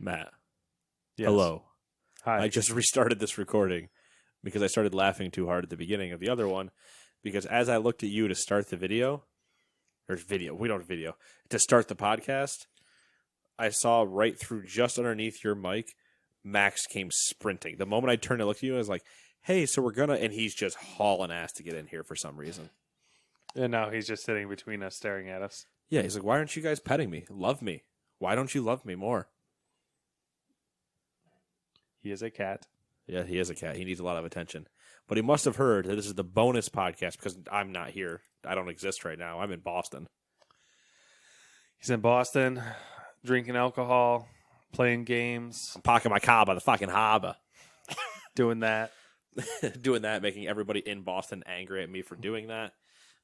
Matt. Yes. Hello. Hi. I just restarted this recording because I started laughing too hard at the beginning of the other one. Because as I looked at you to start the video, we don't have video, to start the podcast, I saw right through just underneath your mic, Max came sprinting. The moment I turned and looked at you, I was like, hey, so we're gonna, and he's just hauling ass to get in here for some reason. And now he's just sitting between us, staring at us. Yeah, he's like, why aren't you guys petting me? Love me. Why don't you love me more? He is a cat. Yeah, he is a cat. He needs a lot of attention. But he must have heard that this is the bonus podcast because I'm not here. I don't exist right now. I'm in Boston. He's in Boston, drinking alcohol, playing games, I'm parking my car by the fucking harbor. doing that. Doing that, making everybody in Boston angry at me for doing that.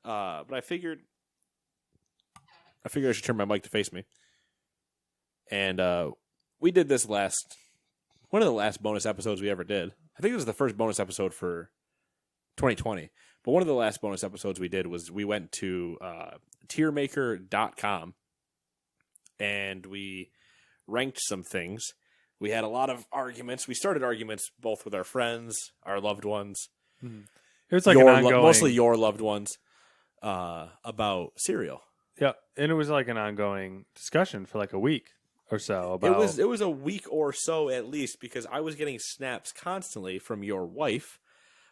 But I figured I should turn my mic to face me. And we did this one of the last bonus episodes we ever did. I think it was the first bonus episode for 2020. But one of the last bonus episodes we did was we went to TierMaker.com and we ranked some things. We had a lot of arguments. We started arguments both with our friends, our loved ones. Mm-hmm. It was like an ongoing... mostly your loved ones, about cereal. Yeah, and it was like an ongoing discussion for like a week or so about... It was a week or so at least, because I was getting snaps constantly from your wife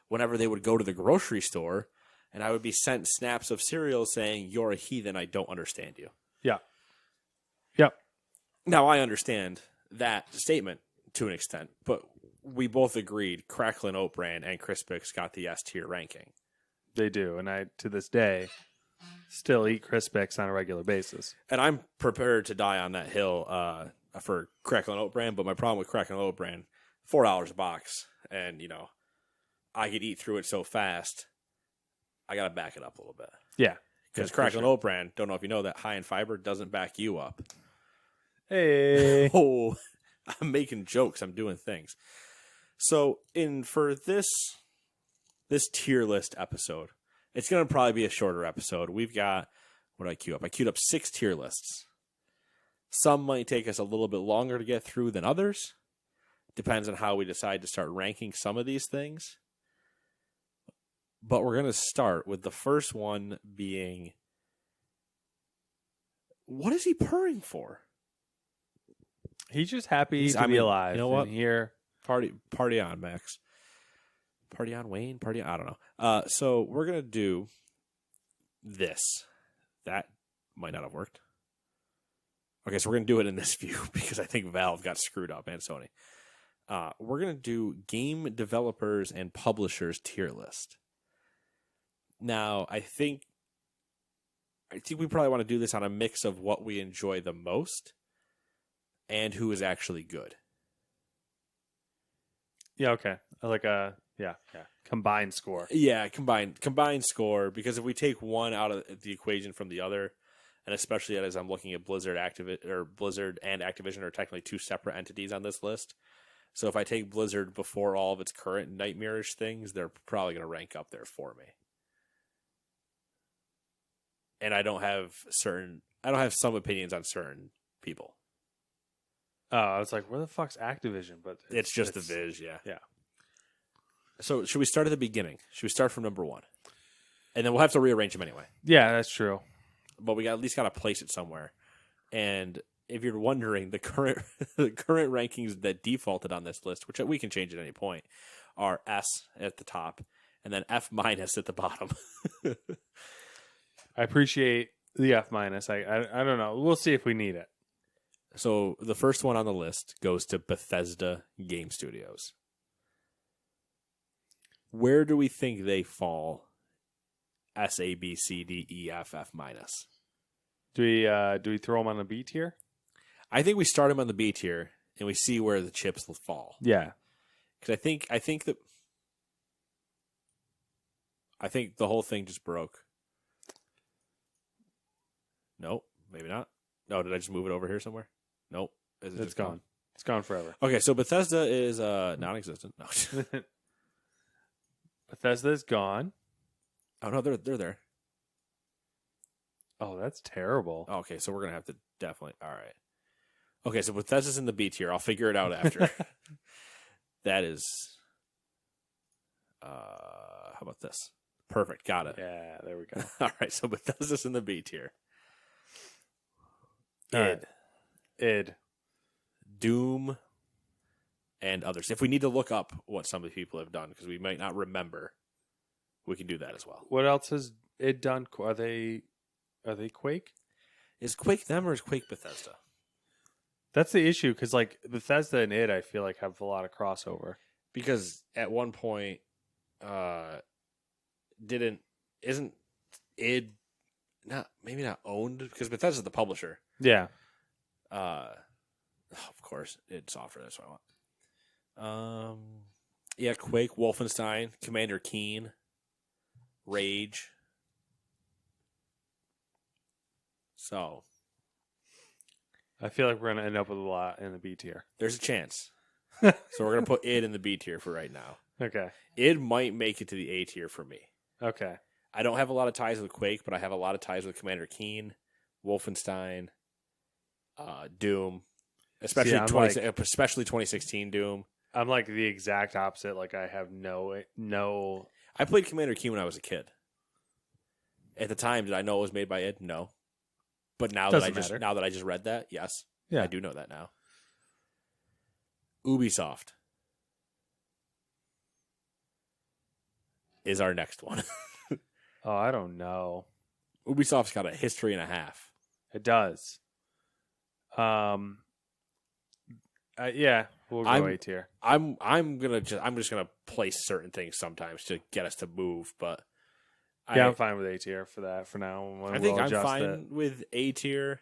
whenever they would go to the grocery store, and I would be sent snaps of cereal saying, "You're a heathen, I don't understand you." Yeah. Yep. Now, I understand that statement to an extent, but we both agreed Cracklin' Oat Bran and Crispix got the S tier ranking. They do, and I, to this day, still eat Crispix on a regular basis. And I'm prepared to die on that hill for Cracklin' Oat Bran, but my problem with Cracklin' Oat Bran, $4 a box, and, I could eat through it so fast, I got to back it up a little bit. Yeah. Because Cracklin' Oat Bran, don't know if you know that, high in fiber doesn't back you up. Hey. Oh, I'm making jokes. I'm doing things. So for this tier list episode, it's going to probably be a shorter episode. We've got, what did I queue up? I queued up 6 tier lists. Some might take us a little bit longer to get through than others. Depends on how we decide to start ranking some of these things. But we're going to start with the first one being, what is he purring for? He's just happy to be alive. You know what? Here. Party on, Max. Party on, Wayne. Party on. I don't know. So we're going to do this. That might not have worked. Okay, so we're going to do it in this view because I think Valve got screwed up and Sony. We're going to do game developers and publishers tier list. Now, I think we probably want to do this on a mix of what we enjoy the most and who is actually good. Yeah, okay. Like a combined score. Yeah, combined score, because if we take one out of the equation from the other, and especially as I'm looking at Blizzard and Activision are technically 2 separate entities on this list. So if I take Blizzard before all of its current nightmarish things, they're probably going to rank up there for me. And I don't have some opinions on certain people. Oh, I was like, where the fuck's Activision? But it's just the Viz, yeah. Yeah. So should we start at the beginning? Should we start from number 1? And then we'll have to rearrange them anyway. Yeah, that's true. But we at least got to place it somewhere. And if you're wondering, the current rankings that defaulted on this list, which we can change at any point, are S at the top and then F- at the bottom. I appreciate the F-. I don't know. We'll see if we need it. So the first one on the list goes to Bethesda Game Studios. Where do we think they fall? S, A, B, C, D, E, F, F-. Do we throw them on the B tier? I think we start them on the B tier and we see where the chips will fall. Yeah, because I think the whole thing just broke. Nope, maybe not. No, did I just move it over here somewhere? Nope. It's gone. It's gone forever. Okay, so Bethesda is non-existent. No. Bethesda is gone. Oh no, they're there. Oh, that's terrible. Okay, so we're gonna have to definitely. All right. Okay, so Bethesda's in the B tier. I'll figure it out after. That is. How about this? Perfect. Got it. Yeah, there we go. All right, so Bethesda's in the B tier. All right. id. Doom, and others. If we need to look up what some of the people have done, because we might not remember, we can do that as well. What else has id done? Are they Quake? Is Quake them or is Quake Bethesda? That's the issue, because like Bethesda and id, I feel like have a lot of crossover. Because at one point, isn't id maybe not owned, because Bethesda's the publisher. Yeah. Of course, id Software. That's what I want. Yeah, Quake, Wolfenstein, Commander Keen, Rage. So I feel like we're going to end up with a lot in the B tier. there's a chance. So we're going to put id in the B tier for right now. Okay. Id might make it to the A tier for me. Okay. I don't have a lot of ties with Quake, but I have a lot of ties with Commander Keen, Wolfenstein, Doom, especially especially 2016 Doom. I'm like the exact opposite. Like I have no. I played Commander Keen when I was a kid. At the time, did I know it was made by id? No. But now that I just read that, yes. Yeah. I do know that now. Ubisoft is our next one. Oh, I don't know. Ubisoft's got a history and a half. It does. Yeah, we'll go A tier. I'm just gonna place certain things sometimes to get us to move, but I'm fine with A tier for that for now. I think I'm fine with A tier,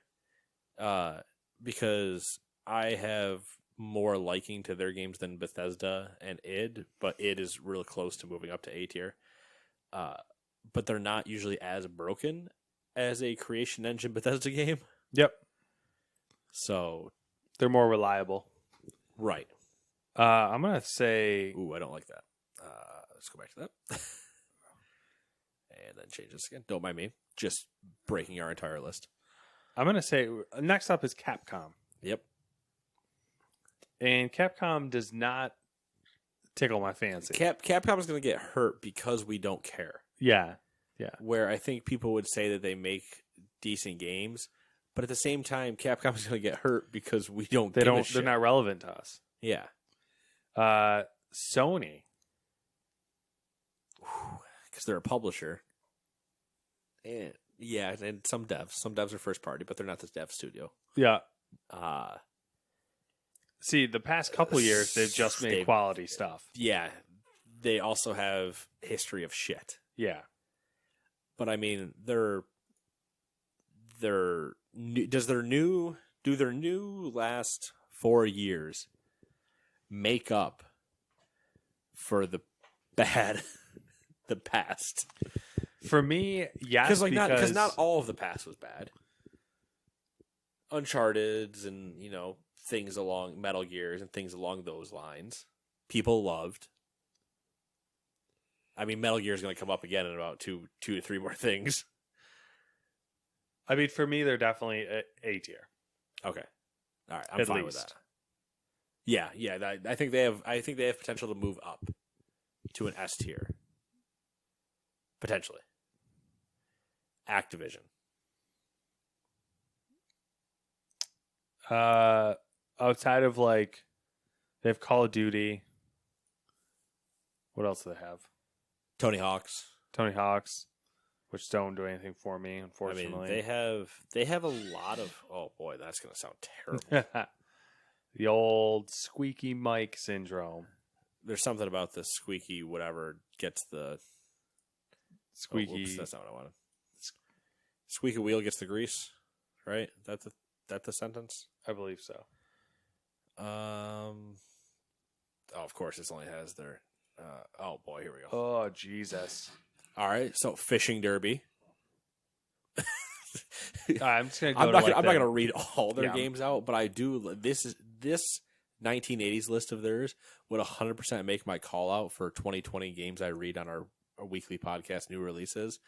because I have more liking to their games than Bethesda and id, but id is really close to moving up to A tier. But they're not usually as broken as a creation engine Bethesda game. Yep. So they're more reliable. Right. I'm going to say... Ooh, I don't like that. Let's go back to that. And then change this again. Don't mind me. Just breaking our entire list. I'm going to say... Next up is Capcom. Yep. And Capcom does not tickle my fancy. Capcom is going to get hurt because we don't care. Yeah. Yeah. Where I think people would say that they make decent games, but at the same time, Capcom is going to get hurt because we don't. They're not relevant to us. Yeah. Sony, because they're a publisher. And yeah, and some devs are first party, but they're not the dev studio. Yeah. See, the past couple years, they've just made quality stuff. Yeah. They also have history of shit. Yeah. But I mean, do their new last 4 years make up for the bad the past? For me, yes, because not all of the past was bad. Uncharted's and things along Metal Gears and things along those lines, people loved. I mean, Metal Gear is going to come up again in about two to three more things. I mean, for me, they're definitely A tier. Okay, all right, I'm fine with that. Yeah. I think they have potential to move up to an S tier, potentially. Activision. Outside of they have Call of Duty. What else do they have? Tony Hawk's, which don't do anything for me, unfortunately. I mean, they have a lot of. Oh boy, that's gonna sound terrible. The old squeaky mic syndrome. There's something about the squeaky whatever gets the squeaky. Oh, oops, that's not what I wanted. Squeaky wheel gets the grease, right? That's the sentence. I believe so. Oh, of course, this only has their. Oh boy, here we go. Oh Jesus! All right, so fishing derby. I'm just gonna go. I'm not gonna read all their games out, but I do. This 1980s list of theirs would 100% make my call out for 2020 games I read on our weekly podcast, new releases.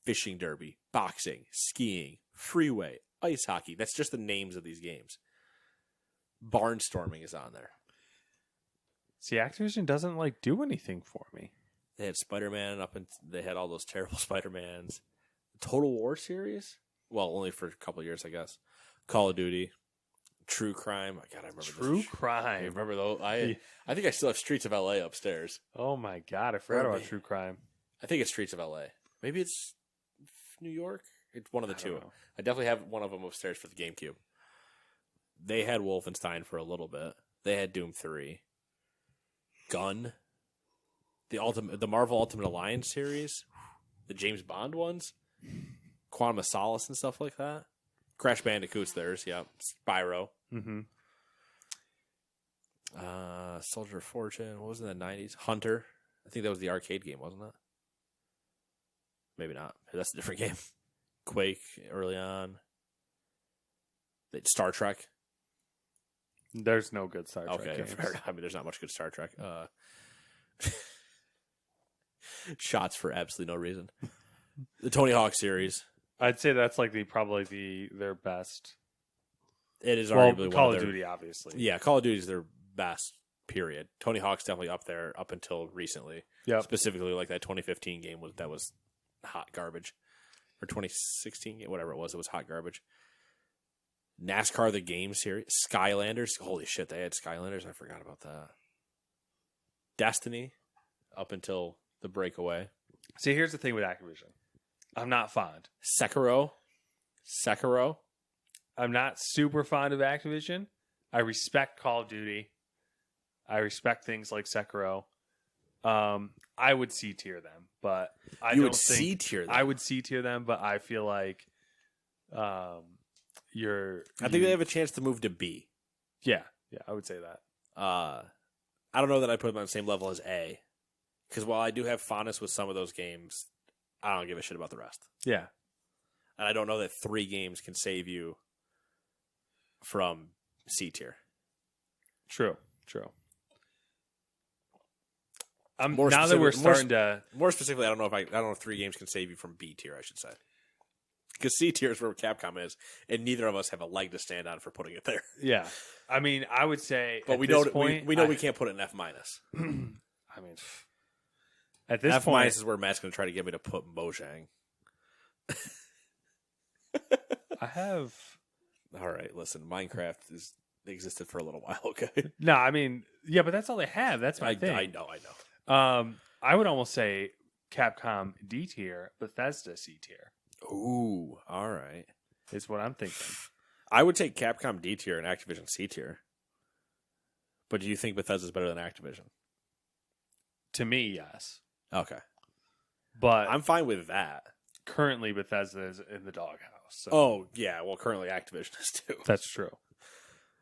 Fishing derby, boxing, skiing, freeway, ice hockey. That's just the names of these games. Barnstorming is on there. See, Activision doesn't like do anything for me. They had Spider-Man they had all those terrible Spider-Mans. Total War series? Well, only for a couple of years, I guess. Call of Duty. True Crime. God, I remember True this. I Crime. remember those. I think I still have Streets of LA upstairs. Oh my god, I forgot about True Crime. I think it's Streets of LA. Maybe it's New York. It's one of the two. Know. I definitely have one of them upstairs for the GameCube. They had Wolfenstein for a little bit. They had Doom 3. Gun. The Marvel Ultimate Alliance series. The James Bond ones. Quantum of Solace and stuff like that. Crash Bandicoot's theirs, yeah. Spyro. Mm-hmm. Soldier of Fortune. What was it in the 90s? Hunter. I think that was the arcade game, wasn't it? Maybe not. That's a different game. Quake early on. Star Trek. There's no good Star Trek Okay, games. fair enough. I mean, there's not much good Star Trek. Shots for absolutely no reason. The Tony Hawk series. I'd say that's like probably their best. It is arguably Call one of of their, Duty, obviously. Yeah, Call of Duty is their best. Period. Tony Hawk's definitely up there up until recently. Yep. Specifically, like that 2015 game was hot garbage, or 2016 game, whatever it was hot garbage. NASCAR the game series, Skylanders. Holy shit, they had Skylanders. I forgot about that. Destiny, up until the breakaway. See, here's the thing with Activision. I'm not fond. Sekiro. I'm not super fond of Activision. I respect Call of Duty. I respect things like Sekiro. I would C-tier them, but I You don't would think C-tier them? I would C-tier them, but I feel like I think they have a chance to move to B. Yeah, I would say that. I don't know that I put them on the same level as A, because while I do have fondness with some of those games, I don't give a shit about the rest. Yeah. And I don't know that 3 games can save you from C tier. True. More now that we're starting to more specifically, I don't know if 3 games can save you from B tier. I should say, because C tier is where Capcom is, and neither of us have a leg to stand on for putting it there. Yeah, I mean, I would say, but we know we can't put it in F minus. I mean, at this F point, minus is where Matt's going to try to get me to put Mojang. I have. All right, listen, Minecraft existed for a little while. Okay. No, I mean, yeah, but that's all they have. That's my thing. I know. I would almost say Capcom D tier, Bethesda C tier. Ooh, all right. Is what I'm thinking. I would take Capcom D tier and Activision C tier. But do you think Bethesda's better than Activision? To me, yes. Okay. But I'm fine with that. Currently, Bethesda is in the doghouse. So. Oh, yeah. Well, currently Activision is too. That's true.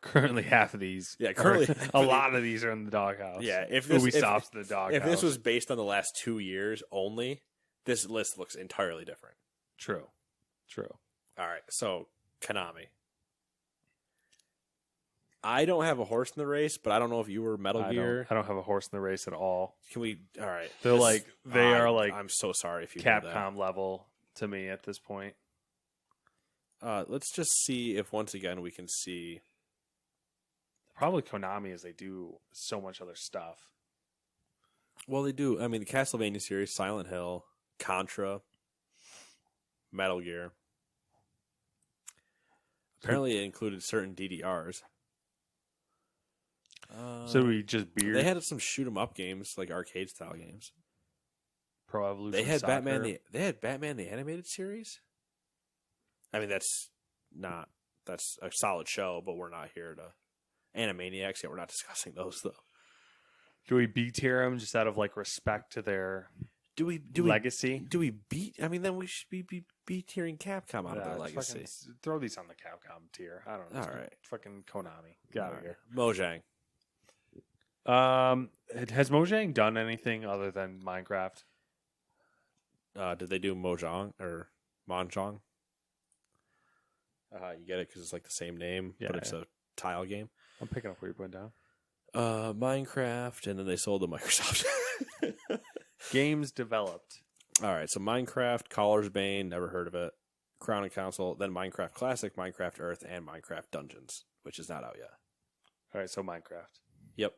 Currently, half of these. Yeah, currently. A lot of these are in the doghouse. Yeah. If Ubisoft's in the doghouse. If this was based on the last 2 years only, this list looks entirely different. True. All right. So, Konami. I don't have a horse in the race, but I don't know if you were Metal Gear. I don't have a horse in the race at all. Can we? All right. They are like. I'm so sorry if you Capcom level to me at this point. Let's just see if once again we can see. Probably Konami, as they do so much other stuff. Well, they do. I mean, the Castlevania series, Silent Hill, Contra, Metal Gear. Apparently, it included certain DDRs. So we just beard. They had some shoot 'em up games, like arcade style games. Pro Evolution. They had Soccer. Batman. They had Batman the animated series. I mean, that's a solid show, but we're not here to Animaniacs. Yeah, we're not discussing those though. Do we B tier them just out of like respect to their legacy? Do we beat? I mean, then we should be tiering Capcom out of their legacy. Throw these on the Capcom tier. I don't know. All right, fucking Konami. Get out of here. Mojang. Has Mojang done anything other than Minecraft? Did they do Mojang or Mahjong? You get it because it's like the same name, but it's a tile game. I'm picking up what you're putting down. Minecraft, and then they sold to Microsoft. Games developed. All right, so Minecraft, Caller's Bane, never heard of it. Crown and Council, then Minecraft Classic, Minecraft Earth, and Minecraft Dungeons, which is not out yet. All right, so Minecraft. Yep.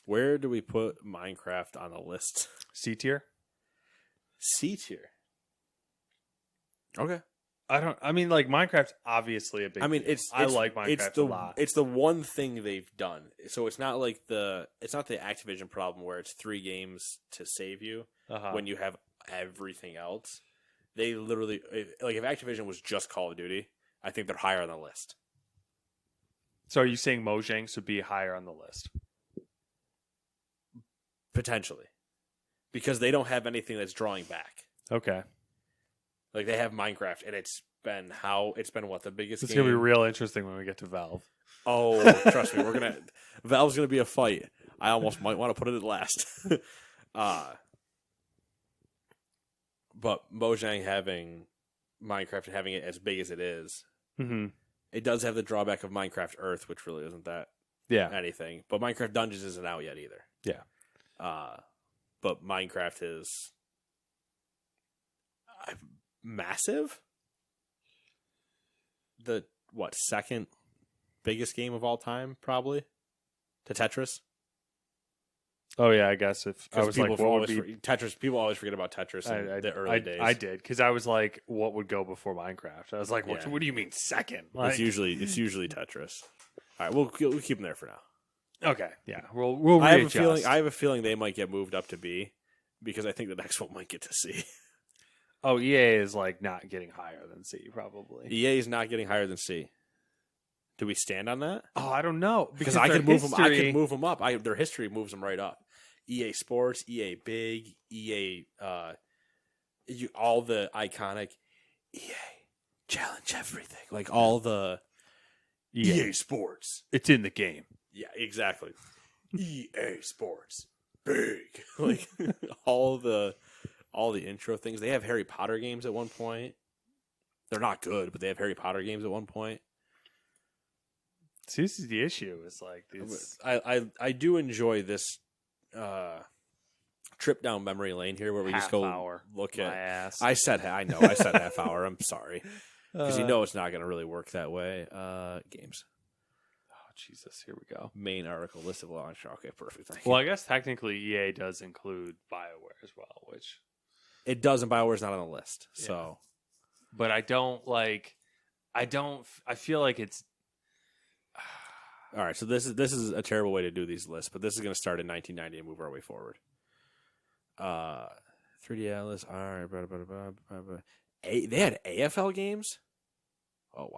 Where do we put Minecraft on the list? C tier. C tier. Okay. I mean, like Minecraft's obviously a big. I mean, deal. I like Minecraft a lot. It's the one thing they've done. So it's not like it's not the Activision problem where it's 3 games to save you when you have everything else. They literally, like, if Activision was just Call of Duty, I think they're higher on the list. So are you saying Mojang should be higher on the list? Potentially. Because they don't have anything that's drawing back. Okay. Like, they have Minecraft, and it's been what, the biggest It's game? going to be real interesting when we get to Valve. Oh, trust me, Valve's going to be a fight. I almost might want to put it at last. But Mojang having Minecraft and having it as big as it is, it does have the drawback of Minecraft Earth, which really isn't that anything. But Minecraft Dungeons isn't out yet either. Yeah. But Minecraft is massive. The second biggest game of all time, probably, to Tetris. Oh yeah, I guess if I was like, what would be Tetris? People always forget about Tetris in the early days. I did because I was like, what would go before Minecraft? I was like, what do you mean second? Like, it's usually Tetris. All right, we'll keep them there for now. Okay, yeah, we'll readjust. I have a feeling they might get moved up to B because I think the next one might get to C. Oh, EA is like not getting higher than C, probably. EA is not getting higher than C. Do we stand on that? Oh, I don't know because I could move them. I could move them up. Their history moves them right up. EA Sports, EA Big, EA, all the iconic EA challenge everything, like all the EA Sports. It's in the game. Yeah, exactly. EA Sports, big, like all the intro things. They have Harry Potter games at one point. They're not good, but they have Harry Potter games at one point. See, this is the issue. It's like these. I do enjoy this trip down memory lane here, where we just go look at. Ass. I said half hour. I'm sorry, because it's not going to really work that way. Games. Oh Jesus! Here we go. Main article list of launch. Okay, perfect. Well, I guess technically EA does include BioWare as well, which it does, and BioWare's not on the list. So, yeah. But I don't like. I feel like it's. All right, so this is a terrible way to do these lists, but this is going to start in 1990 and move our way forward. 3D Atlas, all right, they had AFL games? Oh,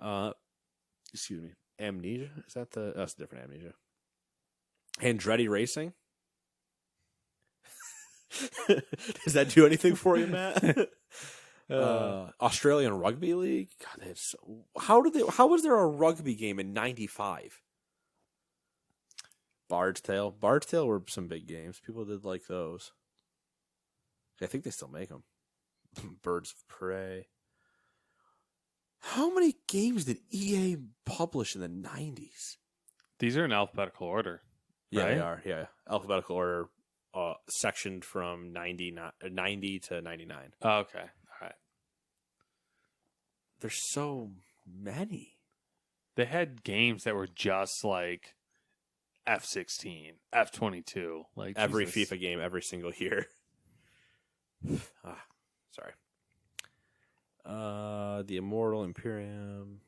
wow. Excuse me. Amnesia? Is that that's a different Amnesia. Andretti Racing? Does that do anything for you, Matt? Australian Rugby League. God, how was there a rugby game in '95? Bard's Tale were some big games. People did like those. I think they still make them. Birds of Prey. How many games did EA publish in the '90s? These are in alphabetical order. Yeah, right? They are. Yeah, alphabetical order, sectioned from 90 to 99. Oh, okay. All right. There's so many. They had games that were just like F-16, F-22, like every Jesus. FIFA game every single year. Sorry. The Immortal Imperium.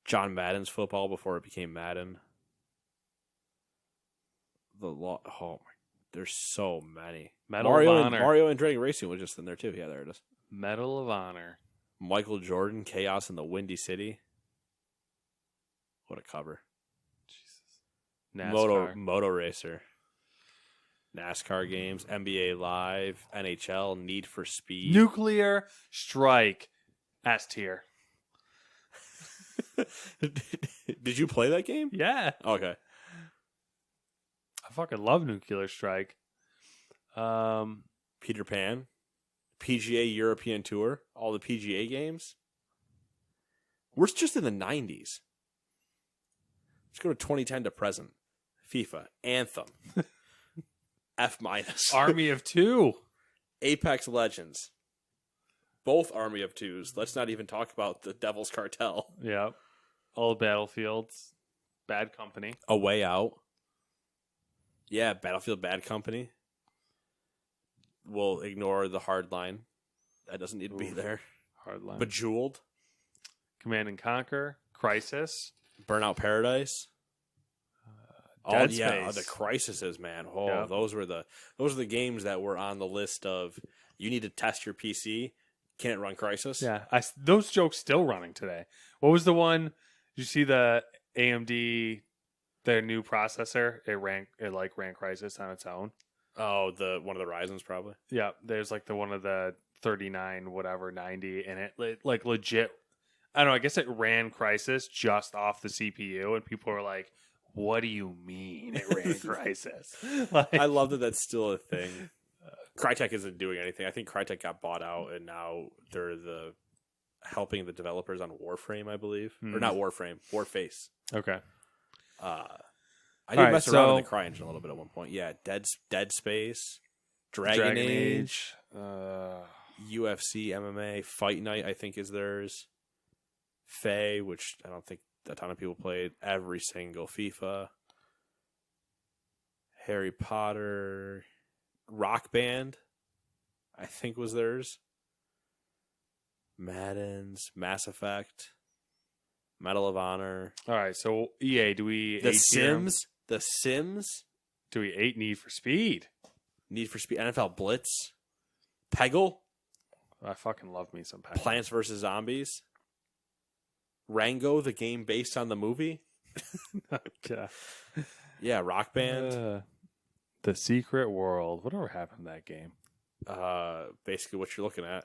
John Madden's football before it became Madden. There's so many. Mario and Dragon Racing was just in there too. Yeah, there it is. Medal of Honor. Michael Jordan, Chaos in the Windy City. What a cover. Jesus. NASCAR. Moto Racer. NASCAR games, NBA Live, NHL, Need for Speed. Nuclear Strike. S tier. Did you play that game? Yeah. Okay. I fucking love Nuclear Strike. Peter Pan. PGA European Tour. All the PGA games. We're just in the 90s. Let's go to 2010 to present. FIFA. Anthem. F-. Army of Two. Apex Legends. Both Army of Twos. Let's not even talk about the Devil's Cartel. Yep. All the Battlefields. Bad Company. A Way Out. Yeah, Battlefield Bad Company. We'll ignore the Hardline. That doesn't need to be there. Hardline. Bejeweled. Command and Conquer. Crisis. Burnout Paradise. Dead Yeah, Space. the Crises, man. Oh, Yep. those were the games that were on the list of you need to test your PC. Can it run Crisis? Yeah, those jokes still running today. What was the one? Did you see the AMD, their new processor? It ran Crisis on its own. Oh, one of the Ryzen's probably. Yeah, there's like the one of the 39 whatever 90, and it like legit. I don't know. I guess it ran Crisis just off the CPU, and people were like, "What do you mean it ran Crisis?" Like, I love that that's still a thing. Crytek isn't doing anything. I think Crytek got bought out, and now they're helping the developers on Warframe, I believe, or not Warframe, Warface. okay. I did mess around in the CryEngine a little bit at one point. Yeah, Dead Space, Dragon Age, UFC, MMA, Fight Night, I think is theirs. Faye, which I don't think a ton of people played. Every single FIFA. Harry Potter, Rock Band, I think was theirs. Madden's, Mass Effect, Medal of Honor. All right. So EA, do we The Sims? The Sims? Do we 8 Need for Speed? Need for Speed, NFL Blitz, Peggle, I fucking love me some Peggle. Plants vs. Zombies, Rango, the game based on the movie. Okay. Yeah, Rock Band. The Secret World. Whatever happened to that game? Basically what you're looking at.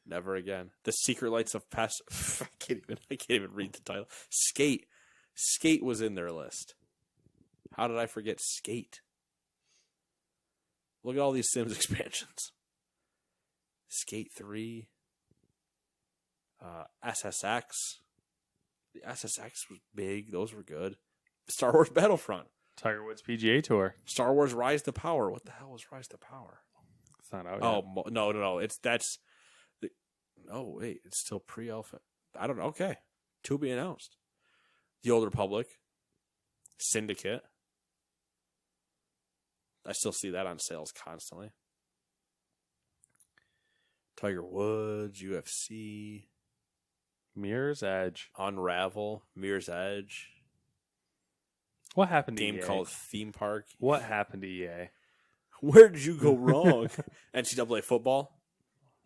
Never again. The Secret Lights of Past. I can't even read the title. Skate. Skate was in their list. How did I forget Skate? Look at all these Sims expansions. Skate 3. SSX. The SSX was big. Those were good. Star Wars Battlefront. Tiger Woods PGA Tour. Star Wars Rise to Power. What the hell was Rise to Power? It's not out Oh, yet. no. Oh, wait. It's still pre-alpha. I don't know. Okay. To be announced. The Old Republic. Syndicate. I still see that on sales constantly. Tiger Woods, UFC, Mirror's Edge. Unravel, Mirror's Edge. What happened to Game EA? called Theme Park. What happened to EA? Where did you go wrong? NCAA football.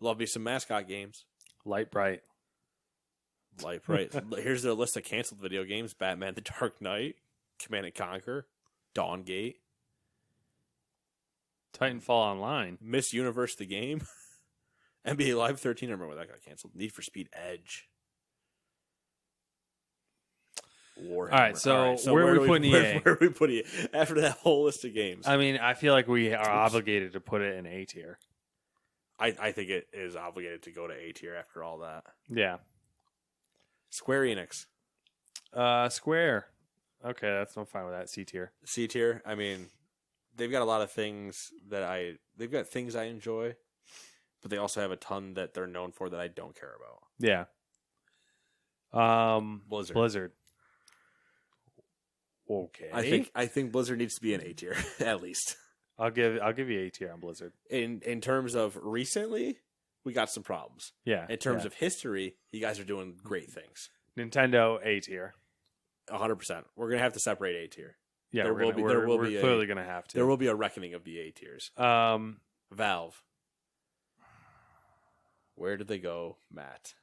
Love me some mascot games. Light Bright. Light Bright. Here's their list of canceled video games: Batman: The Dark Knight, Command and Conquer, Dawn Gate, Titanfall Online. Miss Universe the game, NBA Live 13. I remember that got canceled. Need for Speed Edge. Warhammer. All right, so where are we putting EA? Where are we putting it after that whole list of games? I mean, I feel like we are obligated to put it in A tier. I think it is obligated to go to A tier after all that. Yeah. Square Enix. Square. Okay, I'm fine with that. C tier. C tier. I mean, they've got a lot of things they've got things I enjoy, but they also have a ton that they're known for that I don't care about. Yeah. Blizzard. Okay. I think Blizzard needs to be an A tier at least. I'll give you A tier on Blizzard. In terms of recently, we got some problems. Yeah. In terms of history, you guys are doing great things. Nintendo A tier. 100%. We're gonna have to separate A tier. Yeah, We're clearly gonna have to. There will be a reckoning of the A tiers. Valve. Where did they go, Matt?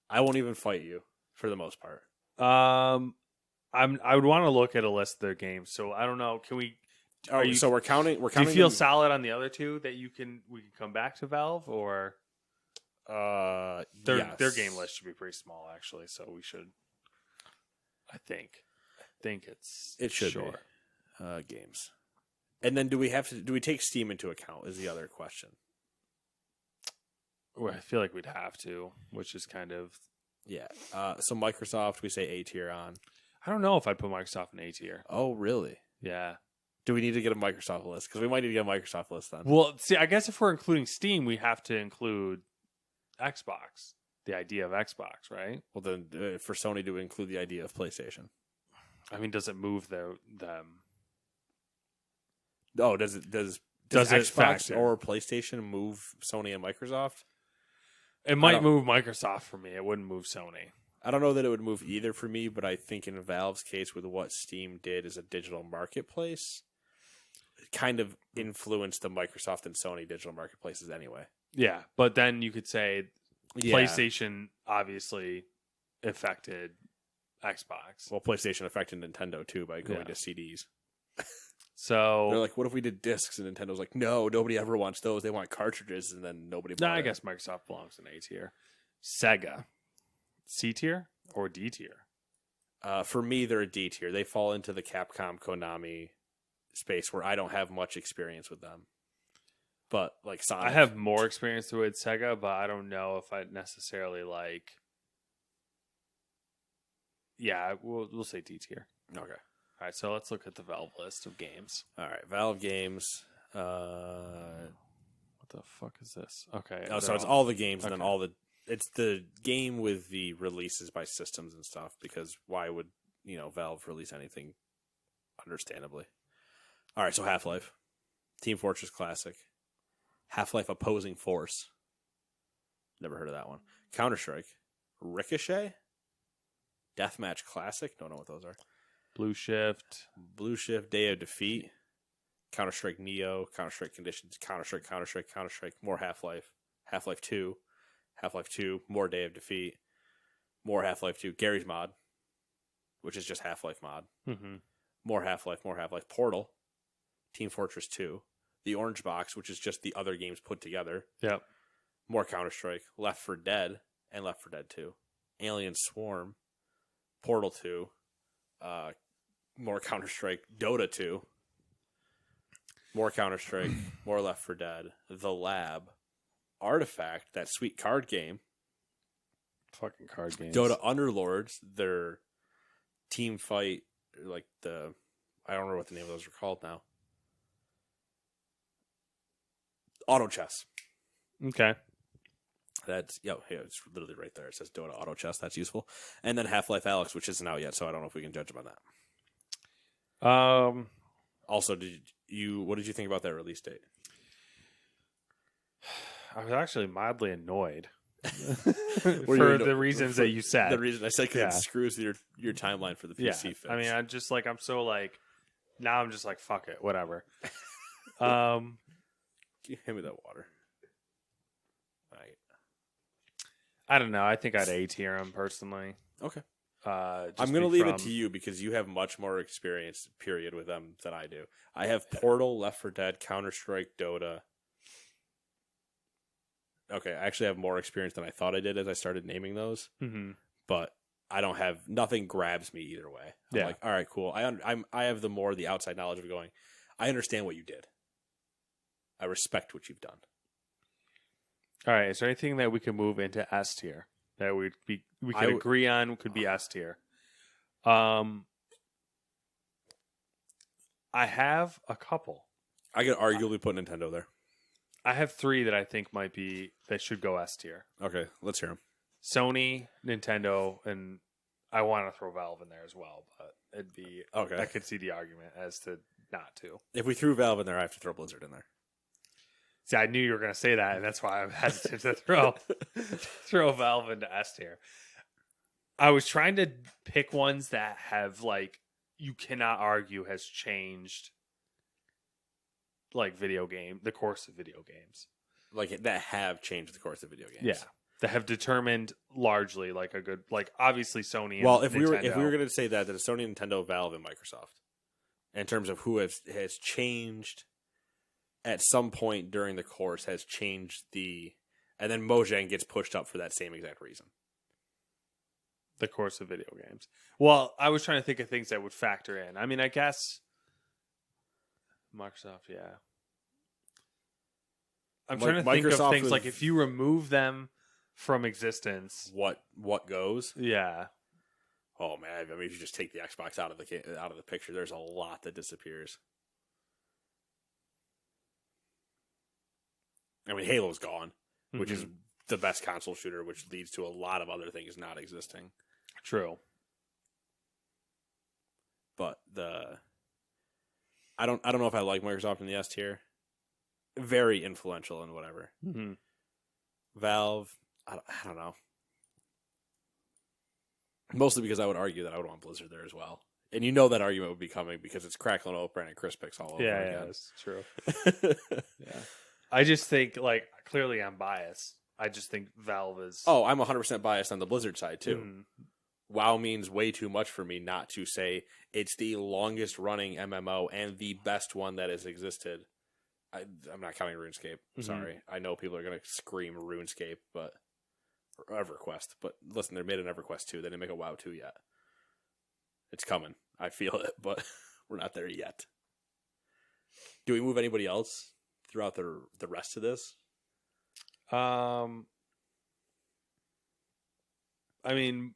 I won't even fight you for the most part. I would want to look at a list of their games. So I don't know. Can we? So we're counting. Do you feel solid on the other two that we can come back to Valve, or yes. their game list should be pretty small actually. So we should. I think it should sure. be games. And then do we take Steam into account? Is the other question. Well, I feel like we'd have to, which is kind of yeah. So Microsoft, we say A tier on. I don't know if I'd put Microsoft in A tier. Oh, really? Yeah. Do we need to get a Microsoft list? Because we might need to get a Microsoft list then. Well, see, I guess if we're including Steam, we have to include Xbox. the idea of Xbox, right? Well, then for Sony to include the idea of PlayStation. I mean, does it move them? Oh, does it It Xbox factor? or PlayStation move Sony and Microsoft? It might move Microsoft for me. It wouldn't move Sony. I don't know that it would move either for me, but I think in Valve's case, with what Steam did as a digital marketplace, it kind of influenced the Microsoft and Sony digital marketplaces anyway. Yeah, but then you could say Yeah. PlayStation obviously affected Xbox. Well, PlayStation affected Nintendo too by going to CDs. So They're like, what if we did discs? And Nintendo's like, no, nobody ever wants those. They want cartridges, and then nobody bought I it. guess Microsoft belongs in A tier. Sega, C tier or D tier? For me, they're a D tier. They fall into the Capcom, Konami space where I don't have much experience with them. But like Sonic, I have more experience with Sega, but I don't know if I necessarily like. Yeah, we'll say D tier. Okay. All right, so let's look at the Valve list of games. All right, Valve games. What the fuck is this? Okay. So it's all the games, and okay. then it's the game with the releases by systems and stuff. Because why would Valve release anything? Understandably. All right, so Half-Life, Team Fortress Classic, Half-Life Opposing Force. Never heard of that one. Counter-Strike, Ricochet, Deathmatch Classic. Don't know what those are. Blue Shift, Day of Defeat, Counter-Strike Neo, Counter-Strike Conditions, Counter-Strike, more Half-Life, Half-Life 2, more Day of Defeat, more Half-Life 2, Gary's Mod, which is just Half-Life mod, more Half-Life, Portal, Team Fortress 2, the Orange Box, which is just the other games put together, yep, more Counter-Strike, Left 4 Dead, and Left 4 Dead 2, Alien Swarm, Portal 2, more Counter-Strike, Dota 2, more Counter-Strike, more Left 4 Dead, The Lab, Artifact, that sweet card game, fucking card games, Dota Underlords, their team fight, like I don't remember what the name of those are called now. Auto Chess. Okay. That's it's literally right there. It says Dota Auto Chess. That's useful. And then Half-Life Alyx, which isn't out yet, so I don't know if we can judge them on that. Also, what did you think about that release date? I was actually mildly annoyed for the reasons that you said. The reason I said because it screws your timeline for the PC fix. I mean, I'm so now I'm just like, fuck it, whatever. Hand me that water. I don't know. I think I'd A tier them personally. Okay. I'm going to leave it to you because you have much more experience, period, with them than I do. I have Portal, Left 4 Dead, Counter-Strike, Dota. Okay, I actually have more experience than I thought I did as I started naming those. Mm-hmm. But I don't have, nothing grabs me either way. I'm like, all right, cool. I have the outside knowledge of going, I understand what you did. I respect what you've done. All right. Is there anything that we can move into S tier that we could agree on could be S tier? I have a couple. I could arguably put Nintendo there. I have 3 that I think that should go S tier. Okay, let's hear them. Sony, Nintendo, and I want to throw Valve in there as well, but it'd be okay. I could see the argument as to not to. If we threw Valve in there, I have to throw Blizzard in there. See, I knew you were going to say that, and that's why I'm hesitant to throw Valve into S tier. I was trying to pick ones that have you cannot argue has changed the course of video games. That have changed the course of video games. Yeah. That have determined largely a good obviously Sony and Nintendo. If we were going to say that it's Sony, Nintendo, Valve, and Microsoft in terms of who has changed at some point during the course has changed and then Mojang gets pushed up for that same exact reason. The course of video games. Well, I was trying to think of things that would factor in. I mean, I guess Microsoft, yeah. I'm trying to think of things like if you remove them from existence, what goes? Yeah. Oh man, I mean, if you just take the Xbox out of the picture, there's a lot that disappears. I mean, Halo's gone, which is the best console shooter, which leads to a lot of other things not existing. True. But I don't know if I like Microsoft in the S tier. Very influential and whatever. Mm-hmm. Valve, I don't know. Mostly because I would argue that I would want Blizzard there as well. And you know that argument would be coming because it's crackling open and Chris picks all over Yeah, again. that's true. Yeah. I just think, like, clearly I'm biased. I just think Valve is... Oh, I'm 100% biased on the Blizzard side, too. Mm. WoW means way too much for me not to say it's the longest running MMO and the best one that has existed. I'm not counting RuneScape. Sorry. I know people are going to scream RuneScape, but... Or EverQuest. But listen, they made an EverQuest 2. They didn't make a WoW 2 yet. It's coming. I feel it, but we're not there yet. Do we move anybody else throughout the rest of this? I mean,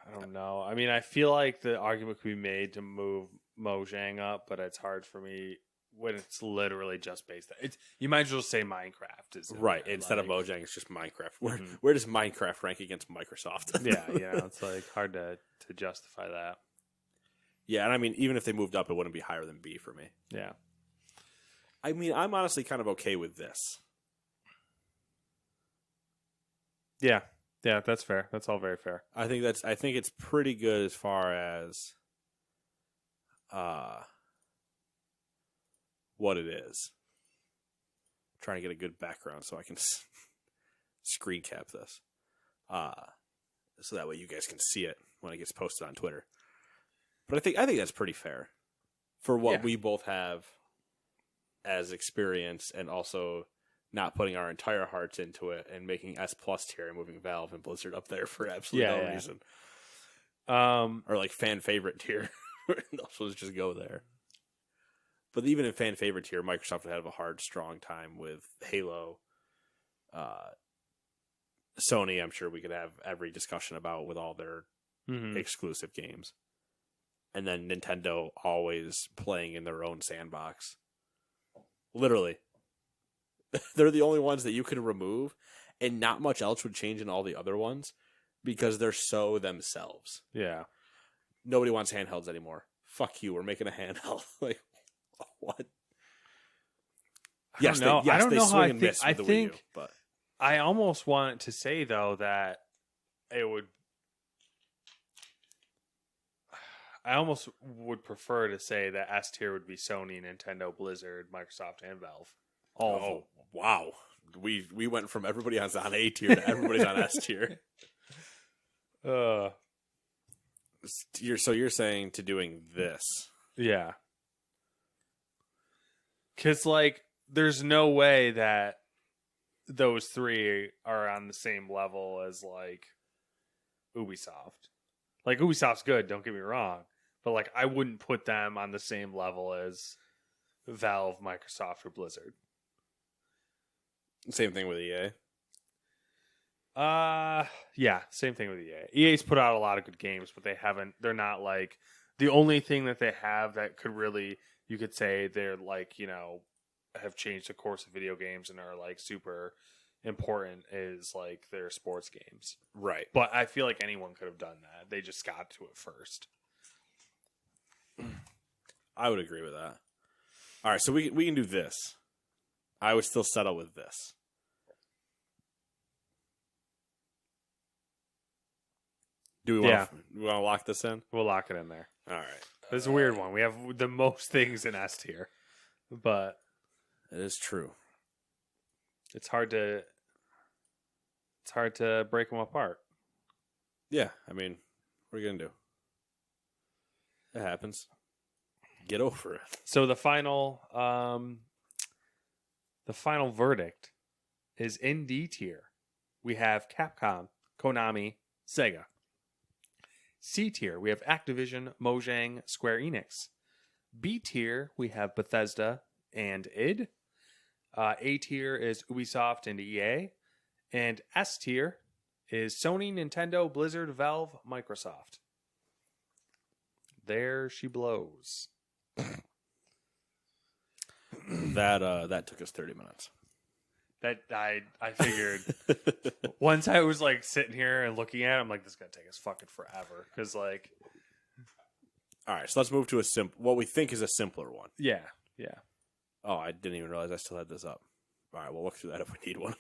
I don't know. I mean, I feel like the argument could be made to move Mojang up, but it's hard for me when it's literally just based on it. You might as well say Minecraft is Right. there, Instead like, of Mojang, it's just Minecraft. Where does Minecraft rank against Microsoft? Yeah, it's like hard to justify that. Yeah, and I mean, even if they moved up, it wouldn't be higher than B for me. Yeah. I mean, I'm honestly kind of okay with this. Yeah, that's fair. That's all very fair. I think it's pretty good as far as what it is. I'm trying to get a good background so I can screen cap this. So that way you guys can see it when it gets posted on Twitter. But I think that's pretty fair for what we both have as experience, and also not putting our entire hearts into it and making S+ tier and moving Valve and Blizzard up there for absolutely no reason. Or like fan favorite tier. Let's just go there. But even in fan favorite tier, Microsoft would have a hard, strong time with Halo. Sony, I'm sure we could have every discussion about with all their exclusive games. And then Nintendo always playing in their own sandbox. Literally. They're the only ones that you could remove, and not much else would change in all the other ones because they're so themselves. Yeah. Nobody wants handhelds anymore. Fuck you, we're making a handheld. Like, what? I don't know how I think. I think, think Wii U, but I almost want to say, though, that it would. I almost would prefer to say that S tier would be Sony, Nintendo, Blizzard, Microsoft, and Valve. Wow. We went from everybody on A tier to everybody's on S tier. You're saying to doing this? Yeah. Because, like, there's no way that those three are on the same level as, like, Ubisoft. Like, Ubisoft's good, don't get me wrong. But, like, I wouldn't put them on the same level as Valve, Microsoft, or Blizzard. Same thing with EA. Yeah, same thing with EA. EA's put out a lot of good games, but they're not, like, the only thing that they have that could really, you could say they're, like, have changed the course of video games and are, like, super important is, like, their sports games. Right. But I feel like anyone could have done that. They just got to it first. I would agree with that. All right, so we can do this. I would still settle with this. Do we want to lock this in? We'll lock it in there. All right. This is a weird one. We have the most things in S tier, but it is true. It's hard to break them apart. Yeah, I mean, what are you gonna do? It happens. Get over it. So the final verdict is in D tier. We have Capcom, Konami, Sega. C tier, we have Activision, Mojang, Square Enix. B tier, we have Bethesda and id. A tier is Ubisoft and EA. And S tier is Sony, Nintendo, Blizzard, Valve, Microsoft. There she blows. That took us 30 minutes. That I figured once I was like sitting here and looking at it, I'm like, this is gonna take us fucking forever. Because like, all right, so let's move to what we think is a simpler one. yeah. Oh, I didn't even realize I still had this up. All right, we'll look through that if we need one.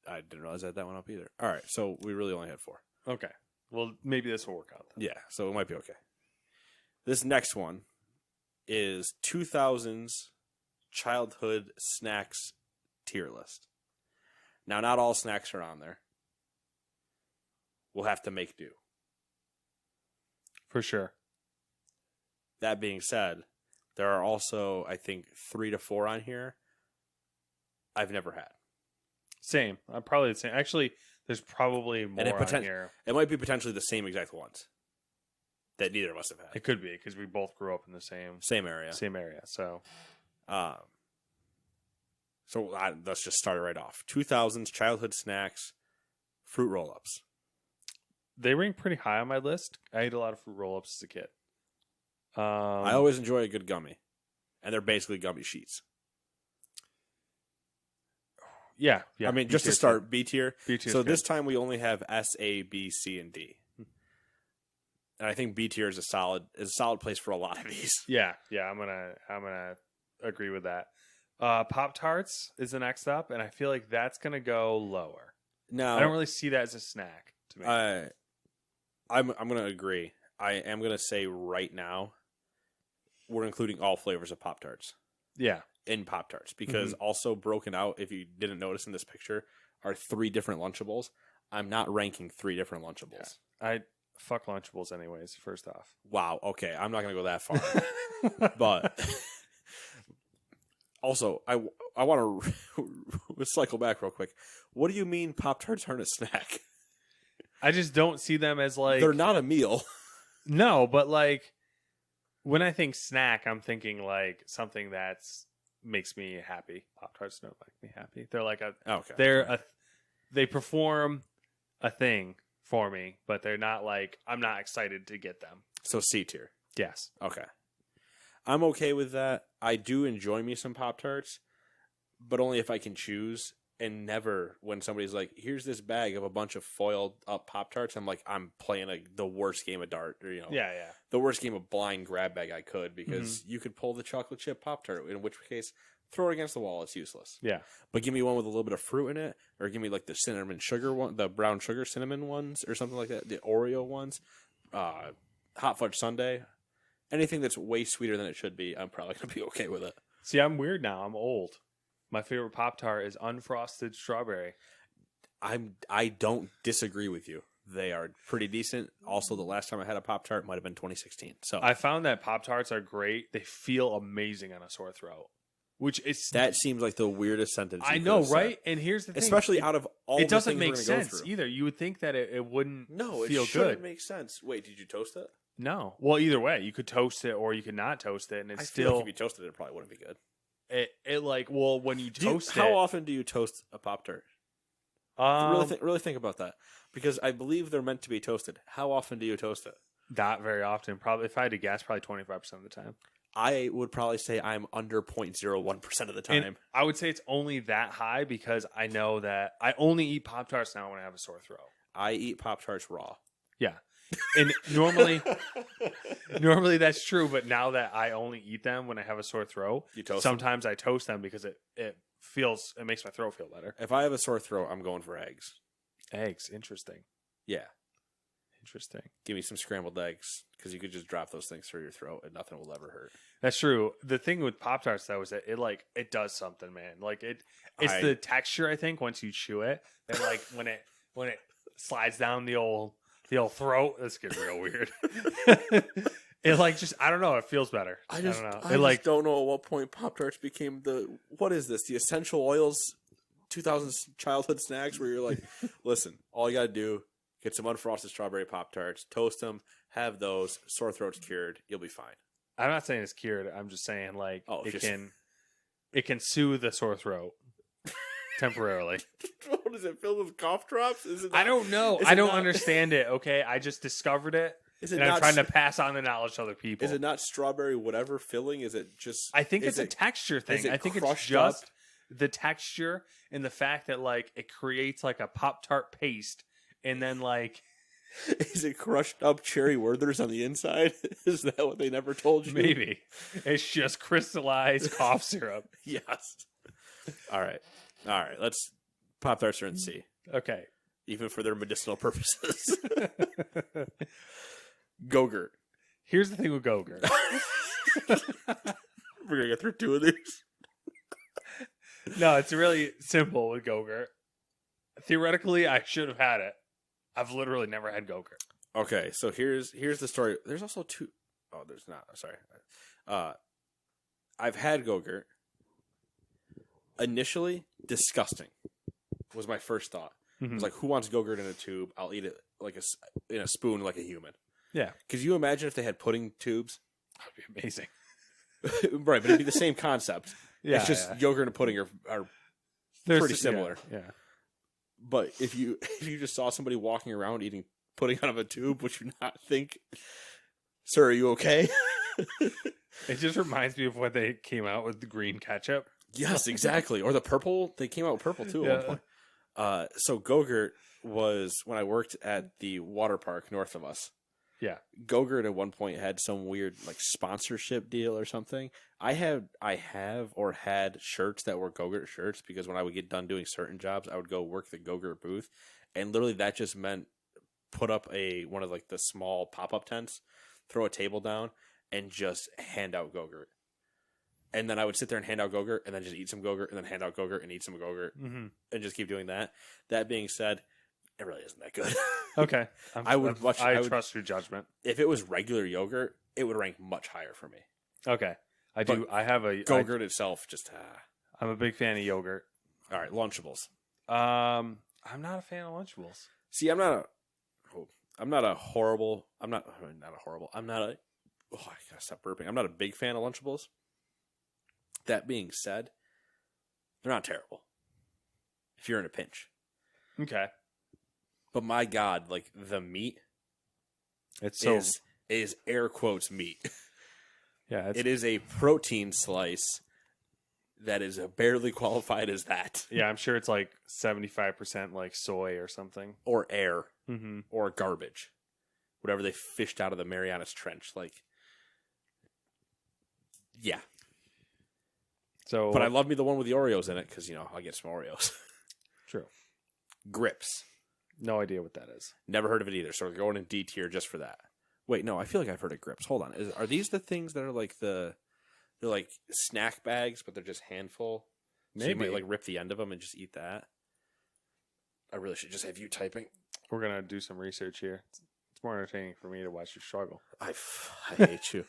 I didn't realize I had that one up either. All right, so we really only had 4. Okay. Well, maybe this will work out then. Yeah, so it might be okay. This next one is 2000s childhood snacks tier list. Now, not all snacks are on there. We'll have to make do. For sure. That being said, there are also, I think, 3 to 4 on here I've never had. Same. I'm probably the same. Actually, there's probably more on here. It might be potentially the same exact ones that neither of us have had. It could be because we both grew up in the same area. So, let's just start it right off. 2000s childhood snacks, fruit roll-ups. They rank pretty high on my list. I ate a lot of fruit roll-ups as a kid. I always enjoy a good gummy, and they're basically gummy sheets. Yeah. I mean, just to start, B tier. B tier. So this time we only have S, A, B, C, and D. And I think B tier is a solid place for a lot of these. Yeah. I'm gonna agree with that. Pop-Tarts is the next up, and I feel like that's gonna go lower. No, I don't really see that as a snack to me. I'm gonna agree. I am gonna say right now we're including all flavors of Pop-Tarts. Yeah. In Pop-Tarts, because also broken out, if you didn't notice in this picture, are 3 different Lunchables. I'm not ranking 3 different Lunchables. Yeah. I fuck Lunchables anyways, first off. Wow, okay. I'm not going to go that far. But also, I want to cycle back real quick. What do you mean Pop-Tarts aren't a snack? I just don't see them as like... They're not a meal. No, but like, when I think snack, I'm thinking like something that's makes me happy. Pop-Tarts don't make me happy. They're like they perform a thing for me, but they're not like, I'm not excited to get them. So C tier. Yes. Okay. I'm okay with that. I do enjoy me some Pop-Tarts, but only if I can choose, and never when somebody's like, here's this bag of a bunch of foiled up Pop-Tarts. I'm like, I'm playing the worst game of dart, or, the worst game of blind grab bag I could, because you could pull the chocolate chip Pop-Tart, in which case throw it against the wall. It's useless. Yeah. But give me one with a little bit of fruit in it, or give me like the cinnamon sugar one, the brown sugar cinnamon ones, or something like that. The Oreo ones, hot fudge sundae, anything that's way sweeter than it should be. I'm probably going to be okay with it. See, I'm weird now. I'm old. My favorite Pop-Tart is unfrosted strawberry. I don't disagree with you. They are pretty decent. Also, the last time I had a Pop-Tart might have been 2016. So I found that Pop-Tarts are great. They feel amazing on a sore throat. That seems like the weirdest sentence. I know, right? And here's the thing. Especially out of all the things it doesn't make sense either. You would think that it wouldn't feel it good. Make sense. Wait, did you toast it? No. Well, either way, you could toast it or you could not toast it, and it's still. Feel like if you toasted it, it probably wouldn't be good. When you toast it. How often do you toast a Pop-Tart? Really think about that, because I believe they're meant to be toasted. How often do you toast it? Not very often. Probably, if I had to guess, probably 25% of the time. I would probably say I'm under 0.01% of the time. And I would say it's only that high because I know that I only eat Pop-Tarts now when I have a sore throat. I eat Pop-Tarts raw. Yeah. And normally that's true, but now that I only eat them when I have a sore throat, sometimes I toast them because it makes my throat feel better. If I have a sore throat, I'm going for eggs. Eggs, interesting. Yeah. Interesting. Give me some scrambled eggs, because you could just drop those things through your throat and nothing will ever hurt. That's true. The thing with Pop-Tarts though is that it does something, man. Like it's the texture, I think, once you chew it, and like when it slides down the old throat, this gets real weird. It I don't know, it feels better. I don't know. I don't know at what point Pop-Tarts became what is this? The essential oils 2000s childhood snacks where you're like, listen, all you got to do, get some unfrosted strawberry Pop-Tarts, toast them, have those, sore throat's cured, you'll be fine. I'm not saying it's cured. I'm just saying it can soothe the sore throat temporarily. What is it, filled with cough drops? I don't know. I don't understand it, okay? I just discovered it. Is it and I'm not trying to pass on the knowledge to other people. Is it not strawberry whatever filling? Is it just... I think it's a texture thing. I think it's just the texture and the fact that like it creates like a Pop-Tart paste, and then like... Is it crushed up cherry Werthers on the inside? Is that what they never told you? Maybe. It's just crystallized cough syrup. Yes. All right. Let's... Pop-Tarts are in C. Okay. Even for their medicinal purposes. Go-Gurt. Here's the thing with Go-Gurt. We're going to get through 2 of these. No, it's really simple with Go-Gurt. Theoretically, I should have had it. I've literally never had Go-Gurt. Okay, so here's the story. There's also 2... Oh, there's not. Sorry. I've had Go-Gurt. Initially, disgusting was my first thought. Mm-hmm. It was like, who wants Go-Gurt in a tube? I'll eat it like in a spoon like a human. Yeah. Could you imagine if they had pudding tubes? That would be amazing. Right, but it'd be the same concept. Yeah, it's just yogurt and pudding are pretty similar. Yeah. But if you just saw somebody walking around eating pudding out of a tube, would you not think, sir, are you okay? It just reminds me of when they came out with the green ketchup. Yes, exactly. Or the purple. They came out with purple too at one point. So Go-Gurt was when I worked at the water park north of us. Yeah. Go-Gurt at one point had some weird like sponsorship deal or something. I have or had shirts that were Go-Gurt shirts because when I would get done doing certain jobs, I would go work the Go-Gurt booth, and literally that just meant put up one of like the small pop-up tents, throw a table down, and just hand out Go-Gurt. And then I would sit there and hand out Go-Gurt, and then just eat some Go-Gurt, and then hand out Go-Gurt and eat some Go-Gurt, and just keep doing that. That being said, it really isn't that good. Okay. I trust your judgment. If it was regular yogurt, it would rank much higher for me. Okay. I have a Go-Gurt itself just... I'm a big fan of yogurt. All right, Lunchables. I'm not a fan of Lunchables. See, I'm not a horrible... Oh, I gotta stop burping. I'm not a big fan of Lunchables. That being said, they're not terrible. If you're in a pinch. Okay. But my God, like the meat is air quotes meat. Yeah, it is a protein slice that is barely qualified as that. Yeah, I'm sure it's like 75% like soy or something. Or air. Mm-hmm. Or garbage. Whatever they fished out of the Marianas Trench. Like, yeah. So, but I love me the one with the Oreos in it because, I'll get some Oreos. True. Grips. No idea what that is. Never heard of it either, so we're going in D tier just for that. Wait, no, I feel like I've heard of Grips. Hold on. Are these the things that are like they're like snack bags, but they're just handful? Maybe. So you might like rip the end of them and just eat that? I really should just have you typing. We're going to do some research here. It's more entertaining for me to watch you struggle. I hate you.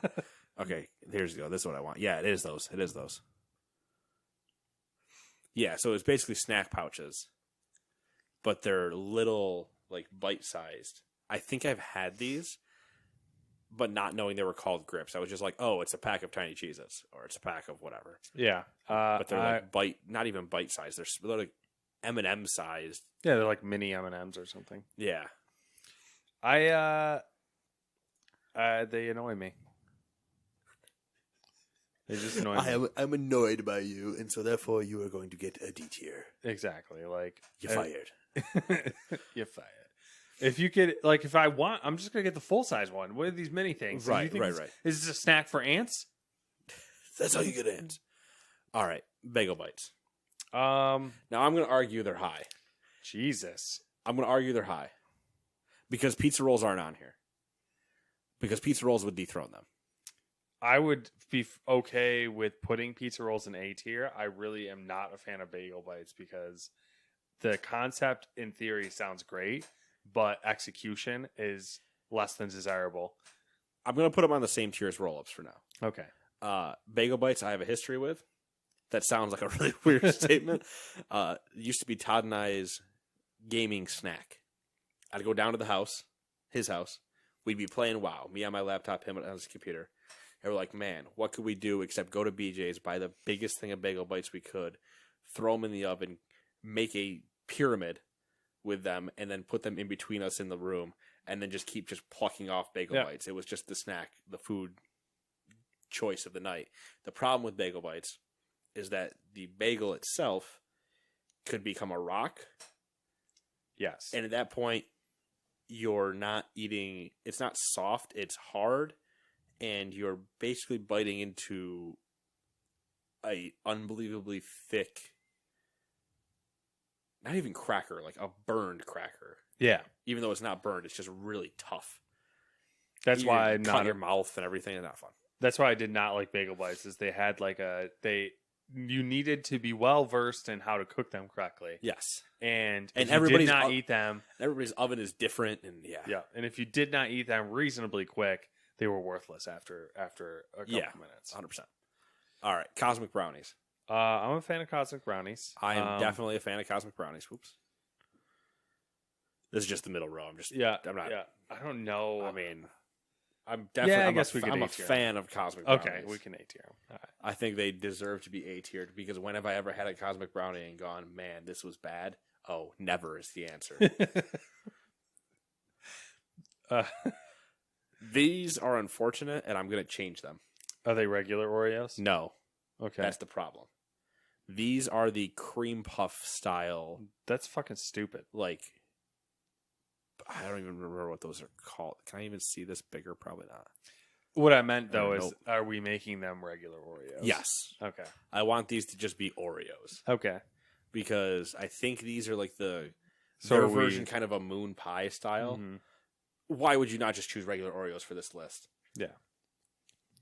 Okay, here's the go. This is what I want. Yeah, it is those. Yeah, so it's basically snack pouches. But they're little, like, bite-sized. I think I've had these, but not knowing they were called Grips. I was just like, oh, it's a pack of tiny cheeses, or it's a pack of whatever. Yeah. But they're like not even bite-sized. They're like M&M sized. Yeah, they're like mini M&Ms or something. Yeah. They annoy me. They just annoy me. I'm annoyed by you, and so therefore you are going to get a D tier. Exactly. Like, you're fired. You're fired. If you could, like, if I want, I'm just gonna get the full size one. What are these mini things? Right. Is this a snack for ants? That's how you get ants. All right, bagel bites. Now I'm gonna argue they're high. Jesus. I'm gonna argue they're high because pizza rolls aren't on here. Because pizza rolls would dethrone them. I would be okay with putting pizza rolls in A tier. I really am not a fan of bagel bites because the concept in theory sounds great, but execution is less than desirable. I'm going to put them on the same tier as roll-ups for now. Okay. Bagel bites I have a history with. That sounds like a really weird statement. It used to be Todd and I's gaming snack. I'd go down to the house, his house. We'd be playing WoW. Me on my laptop, him on his computer. And we're like, man, what could we do except go to BJ's, buy the biggest thing of bagel bites we could, throw them in the oven, make a pyramid with them and then put them in between us in the room and then just keep plucking off bagel bites. It was just the snack, the food choice of the night. The problem with bagel bites is that the bagel itself could become a rock. Yes. And at that point, you're not eating, it's not soft, it's hard, and you're basically biting into a unbelievably thick, not even cracker, like a burned cracker. Yeah. Even though it's not burned, it's just really tough. That's why you cut your mouth and everything. It's not fun. That's why I did not like bagel bites. Is they had you needed to be well versed in how to cook them correctly. Yes, and everybody did not eat them. Everybody's oven is different, and yeah. And if you did not eat them reasonably quick, they were worthless after a couple minutes. 100%. All right, cosmic brownies. I'm a fan of cosmic brownies. I am definitely a fan of cosmic brownies. Whoops. This is just the middle row. I'm not. Yeah. I don't know. I mean, I'm definitely. I'm a A-tier fan of cosmic brownies. Okay, we can A-tier them. All right. I think they deserve to be A-tiered because when have I ever had a cosmic brownie and gone, man, this was bad? Oh, never is the answer. These are unfortunate, and I'm going to change them. Are they regular Oreos? No. Okay. That's the problem. These are the cream puff style. That's fucking stupid. Like, I don't even remember what those are called. Can I even see this bigger? Probably not. What I meant, though, is are we making them regular Oreos? Yes. Okay. I want these to just be Oreos. Okay. Because I think these are like their So version, kind of a moon pie style. Mm-hmm. Why would you not just choose regular Oreos for this list? Yeah.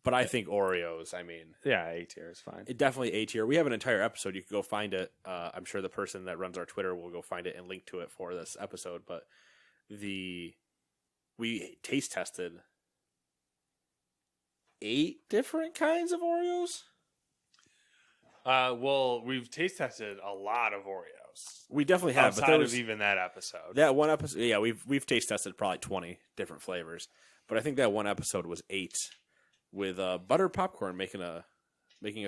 But I think Oreos, I mean... Yeah, A-tier is fine. It definitely A-tier. We have an entire episode. You can go find it. I'm sure the person that runs our Twitter will go find it and link to it for this episode. But we taste tested 8 different kinds of Oreos. Well, we've taste tested a lot of Oreos. We definitely have. Outside but there was of even that episode. That one episode, yeah, we've taste tested probably 20 different flavors. But I think that one episode was 8. With butter popcorn making a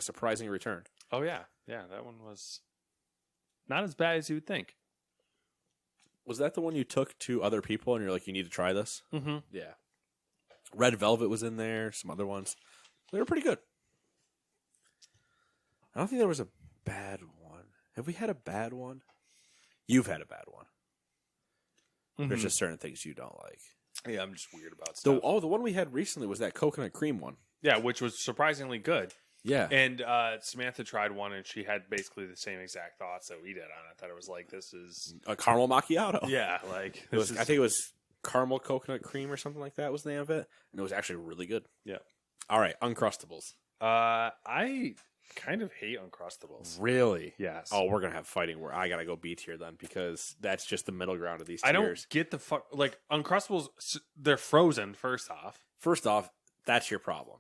surprising return. Oh yeah, that one was not as bad as you would think. Was that the one you took to other people and you're like, you need to try this? Mm-hmm. Yeah. Red Velvet was in there. Some other ones. They were pretty good. I don't think there was a bad one. Have we had a bad one? You've had a bad one. Mm-hmm. There's just certain things you don't like. Yeah, I'm just weird about stuff. The one we had recently was that coconut cream one. Yeah, which was surprisingly good. Yeah. And Samantha tried one, and she had basically the same exact thoughts that we did on it. That it was like, this is... a caramel macchiato. Yeah, like... I think it was caramel coconut cream or something like that was the name of it. And it was actually really good. Yeah. All right, Uncrustables. I kind of hate Uncrustables. Really? Yes. Oh, we're going to have fighting where I got to go B tier then because that's just the middle ground of these tiers. I don't get the fuck... Like, Uncrustables, they're frozen, first off. First off, that's your problem.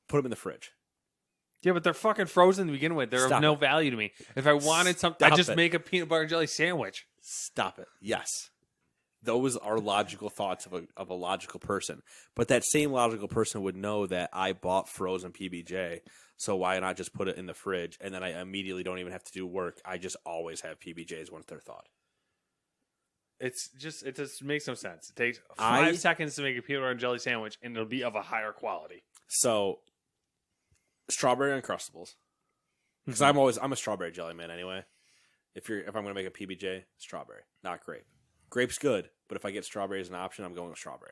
Put them in the fridge. Yeah, but they're fucking frozen to begin with. They're of no value to me. If I wanted something, I'd just make a peanut butter and jelly sandwich. Stop it. Yes. Those are logical thoughts of a logical person. But that same logical person would know that I bought frozen PBJ, so why not just put it in the fridge and then I immediately don't even have to do work. I just always have PBJs once they're thawed. It just makes no sense. It takes 5 seconds to make a peanut butter and jelly sandwich, and it'll be of a higher quality. So, strawberry Uncrustables. Because I'm a strawberry jelly man anyway. If I'm going to make a PBJ, strawberry, not grape. Grape's good, but if I get strawberry as an option, I'm going with strawberry.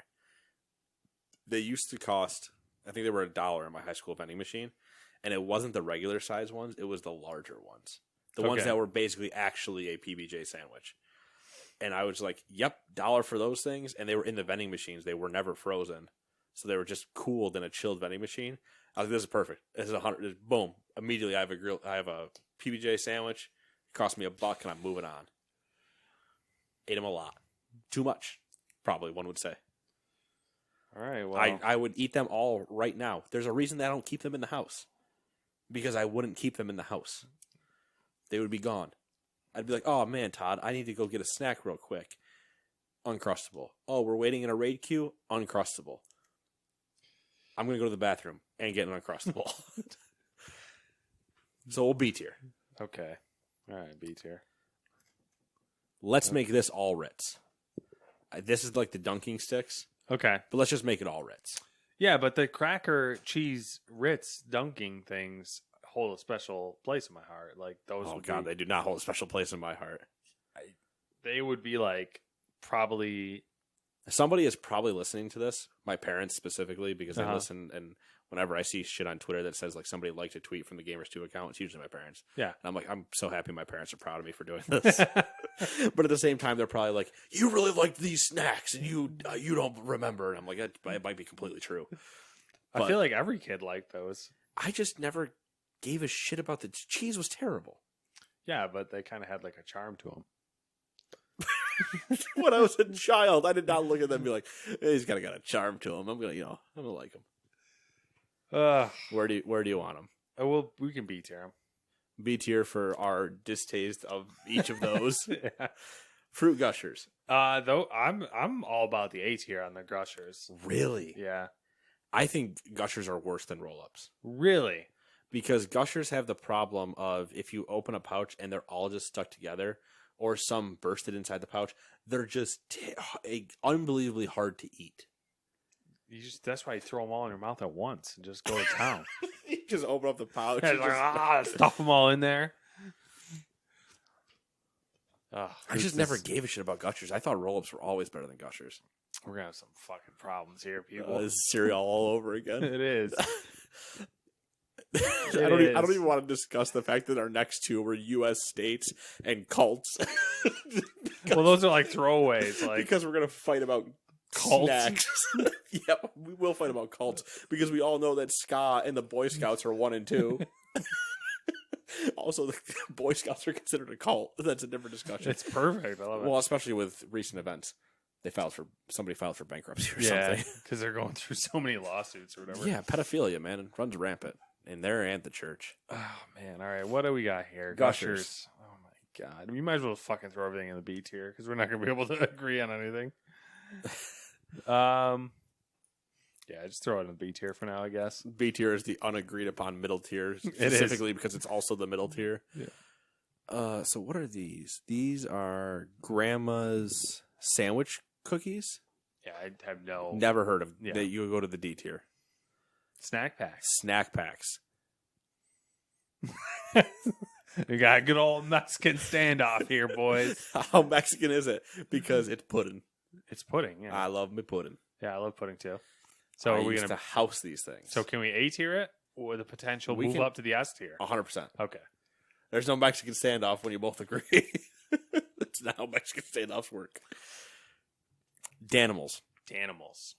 They used to cost, I think they were $1 in my high school vending machine, and it wasn't the regular size ones, it was the larger ones. The ones that were basically actually a PBJ sandwich. And I was like, yep, $1 for those things, and they were in the vending machines. They were never frozen. So they were just cooled in a chilled vending machine. I was like, this is perfect. This is $100. Boom. Immediately I have a PBJ sandwich. It cost me $1 and I'm moving on. Ate them a lot. Too much, probably, one would say. All right, well. I would eat them all right now. There's a reason that I don't keep them in the house. Because I wouldn't keep them in the house. They would be gone. I'd be like, oh, man, Todd, I need to go get a snack real quick. Uncrustable. Oh, we're waiting in a raid queue? Uncrustable. I'm going to go to the bathroom and get an Uncrustable. So we'll B tier. Okay. All right, B tier. Let's make this all Ritz. This is like the dunking sticks, Okay. but let's just make it all Ritz. Yeah, but the cracker cheese Ritz dunking things hold a special place in my heart. Like those. Oh God, they do not hold a special place in my heart. They would be like probably. Somebody is probably listening to this. My parents specifically, because they Uh-huh. listen. And whenever I see shit on Twitter that says like somebody liked a tweet from the Gamers 2 account, it's usually my parents. Yeah. And I'm like, I'm so happy my parents are proud of me for doing this. But at the same time, they're probably like, you really like these snacks, and you don't remember. And I'm like, it might be completely true. I But feel like every kid liked those. I just never gave a shit about the cheese was terrible. Yeah, but they kind of had like a charm to them. When I was a child, I did not look at them and be like, hey, he's got a charm to him. I'm gonna like him. Where do you want him? Well, we can B tier them. B tier for our distaste of each of those. Yeah. Fruit gushers. Though I'm all about the A tier on the gushers. Really? Yeah. I think gushers are worse than roll-ups. Really? Because gushers have the problem of if you open a pouch and they're all just stuck together, or some bursted inside the pouch, they're just unbelievably hard to eat. That's why you throw them all in your mouth at once and just go to town. You just open up the pouch. Yeah, and like, stuff them all in there. I just never gave a shit about gushers. I thought roll-ups were always better than gushers. We're gonna have some fucking problems here, people. This is cereal all over again. It is. I don't even want to discuss the fact that our next two were U.S. states and cults. Well, those are like throwaways. Like because we're gonna fight about cults. snacks. Yep, we will fight about cults because we all know that ska and the Boy Scouts are 1 and 2. Also, the Boy Scouts are considered a cult. That's a different discussion. It's perfect. I love it. Well, especially with recent events, somebody filed for bankruptcy or something. because they're going through so many lawsuits or whatever. Yeah, pedophilia, man, it runs rampant in there and the church. Oh man! All right, what do we got here? Gushers. Oh my god! We might as well fucking throw everything in the B tier because we're not going to be able to agree on anything. Yeah, just throw it in the B tier for now, I guess. B tier is the unagreed upon middle tier, is. specifically because it's also the middle tier. Yeah. So what are these? These are Grandma's sandwich cookies. Yeah, I have no Never heard of. Yeah. You would go to the D tier. snack packs. Snack packs. We got a good old Mexican standoff here, boys. How Mexican is it? Because it's pudding. It's pudding. Yeah, I love me pudding. yeah, I love pudding too. So I are we used gonna? to house these things. So can we A tier it or the potential We move can- up to the S tier? 100%. Okay. There's no Mexican standoff when you both agree. That's not how Mexican standoffs work. Danimals. Danimals.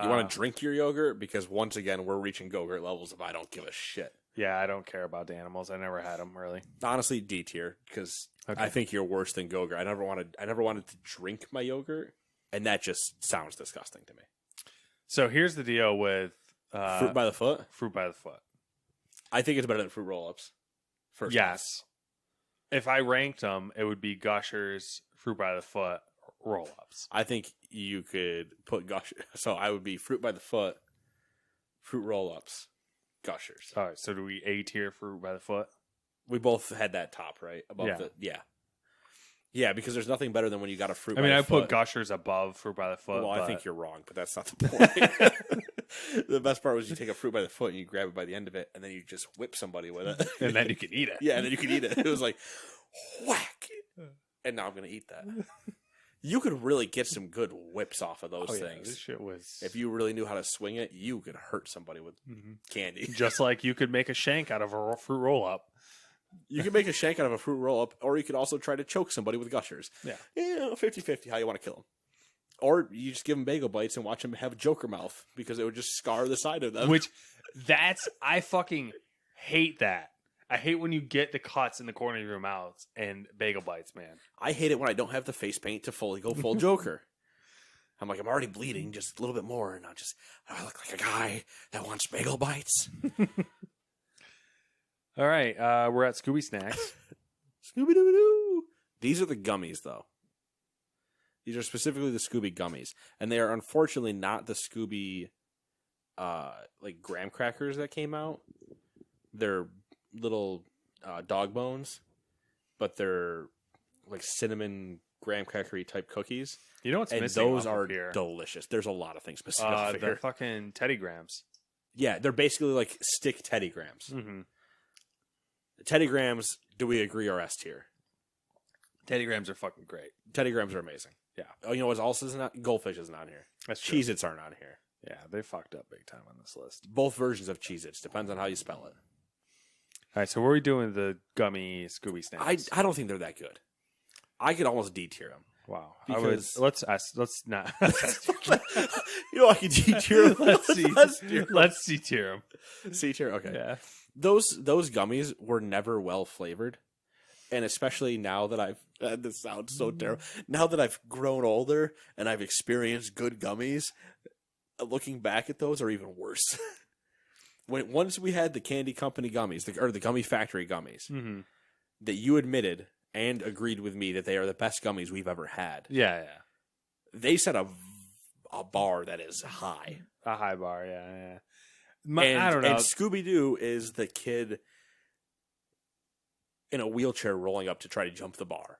You want to drink your yogurt? Because once again, we're reaching Go-Gurt levels of I don't give a shit. Yeah, I don't care about Danimals. I never had them really. Honestly, D tier because Okay. I think you're worse than Go-Gurt. I never wanted to drink my yogurt, and that just sounds disgusting to me. So here's the deal with Fruit by the foot. Fruit by the Foot. I think it's better than fruit roll-ups. First, Yes. If I ranked them, it would be Gushers, Fruit by the Foot, roll-ups. I think you could put Gushers. So I would be fruit by the foot, fruit roll-ups, Gushers. All right, so do we A tier Fruit by the Foot? We both had that top right above Yeah. yeah, because there's nothing better than when you got a fruit. I mean, by I the foot. put Gushers above Fruit by the Foot. Well, I but- think you're wrong, but that's not the point. The best part was you take a fruit by the foot and you grab it by the end of it, and then you just whip somebody with it, and then you can eat it. yeah, and then you can eat it. It was like whack, and now I'm gonna eat that. You could really get some good whips off of those Oh, yeah, things. this shit was. If you really knew how to swing it, you could hurt somebody with candy. Just like you could make a shank out of a fruit roll-up. You can make a shank out of a fruit roll-up, or you could also try to choke somebody with gushers. Yeah. 50-50 how you want to kill them. Or you just give them bagel bites and watch them have Joker mouth, because it would just scar the side of them. Which, I fucking hate that. I hate when you get the cuts in the corner of your mouth and bagel bites, man. I hate it when I don't have the face paint to fully go full Joker. I'm like, I'm already bleeding, just a little bit more, and I look like a guy that wants bagel bites. All right, we're at Scooby Snacks. Scooby-Doo-Doo! These are the gummies, though. These are specifically the Scooby gummies. And they are unfortunately not the Scooby, like, graham crackers that came out. They're little dog bones, but they're like cinnamon graham crackery type cookies. You know what's And missing? those off are of here? delicious. There's a lot of things missing off The here. fucking Teddy Grahams. Yeah, they're basically like stick Teddy Grahams. Mm-hmm. The Teddy Grahams, do we agree, are S tier? Teddy Grahams are fucking great. Teddy Grahams are amazing. Yeah. Oh, you know what else is not? Goldfish is not here. That's true. Cheez-Its aren't on here. Yeah, they fucked up big time on this list. Both versions of Cheez-Its. Depends on how you spell it. All right, so what are we doing with the gummy Scooby snacks? I don't think they're that good. I could almost D-tier them. Wow. Because- Let's not. You know, I could D-tier them. Let's C-tier them. C-tier? Okay. Yeah. Those gummies were never well flavored. And especially now that I've... this sounds so terrible. Now that I've grown older and I've experienced good gummies, looking back at those are even worse. Once we had the Candy Company gummies, or the Gummy Factory gummies, Mm-hmm. that you admitted and agreed with me that they are the best gummies we've ever had. Yeah. They set a bar that is high. A high bar, yeah. And, I don't know. And Scooby-Doo is the kid in a wheelchair rolling up to try to jump the bar.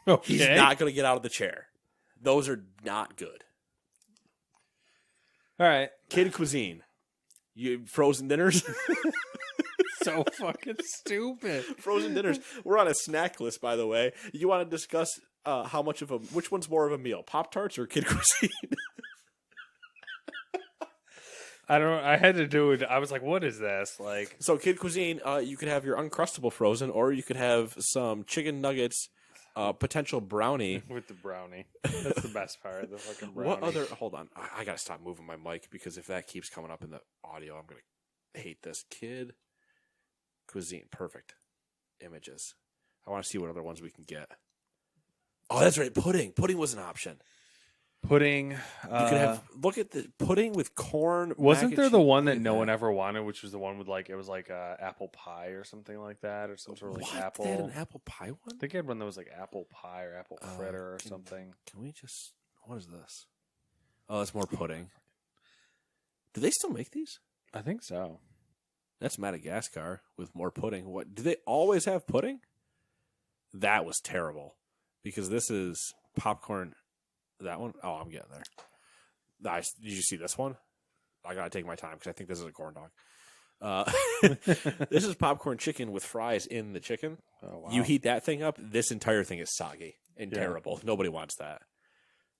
Okay. He's not going to get out of the chair. Those are not good. All right. Kid cuisine. You frozen dinners? So fucking stupid. Frozen dinners. We're on a snack list, by the way. You want to discuss which one's more of a meal, Pop-Tarts or Kid cuisine? I don't know. I had to do it. I was like, what is this? Like, So Kid cuisine, you could have your Uncrustable frozen, or you could have some chicken nuggets, potential brownie. with the brownie. That's the best part. The fucking brownie. What other? Hold on, I gotta stop moving my mic because if that keeps coming up in the audio, I'm gonna hate this. Kid cuisine, perfect images. I want to see what other ones we can get. Oh, that's right, pudding. Pudding was an option. Pudding. You could have look at the pudding with corn. Wasn't mac there and the cheese. one Look that at no one ever wanted, which was the one with like it was like apple pie or something like that, or some sort of like What? apple. They had an apple pie one? I think I had one that was like apple pie or apple fritter or Can- something. Can we just? What is this? Oh, that's more pudding. Do they still make these? I think so. That's Madagascar with more pudding. What do they always have pudding? That was terrible because this is popcorn. That one? Oh, I'm getting there. Nice. Did you see this one? I gotta take my time because I think this is a corn dog. This is popcorn chicken with fries in the chicken. Oh wow. You heat that thing up, this entire thing is soggy and Yeah. terrible. Nobody wants that.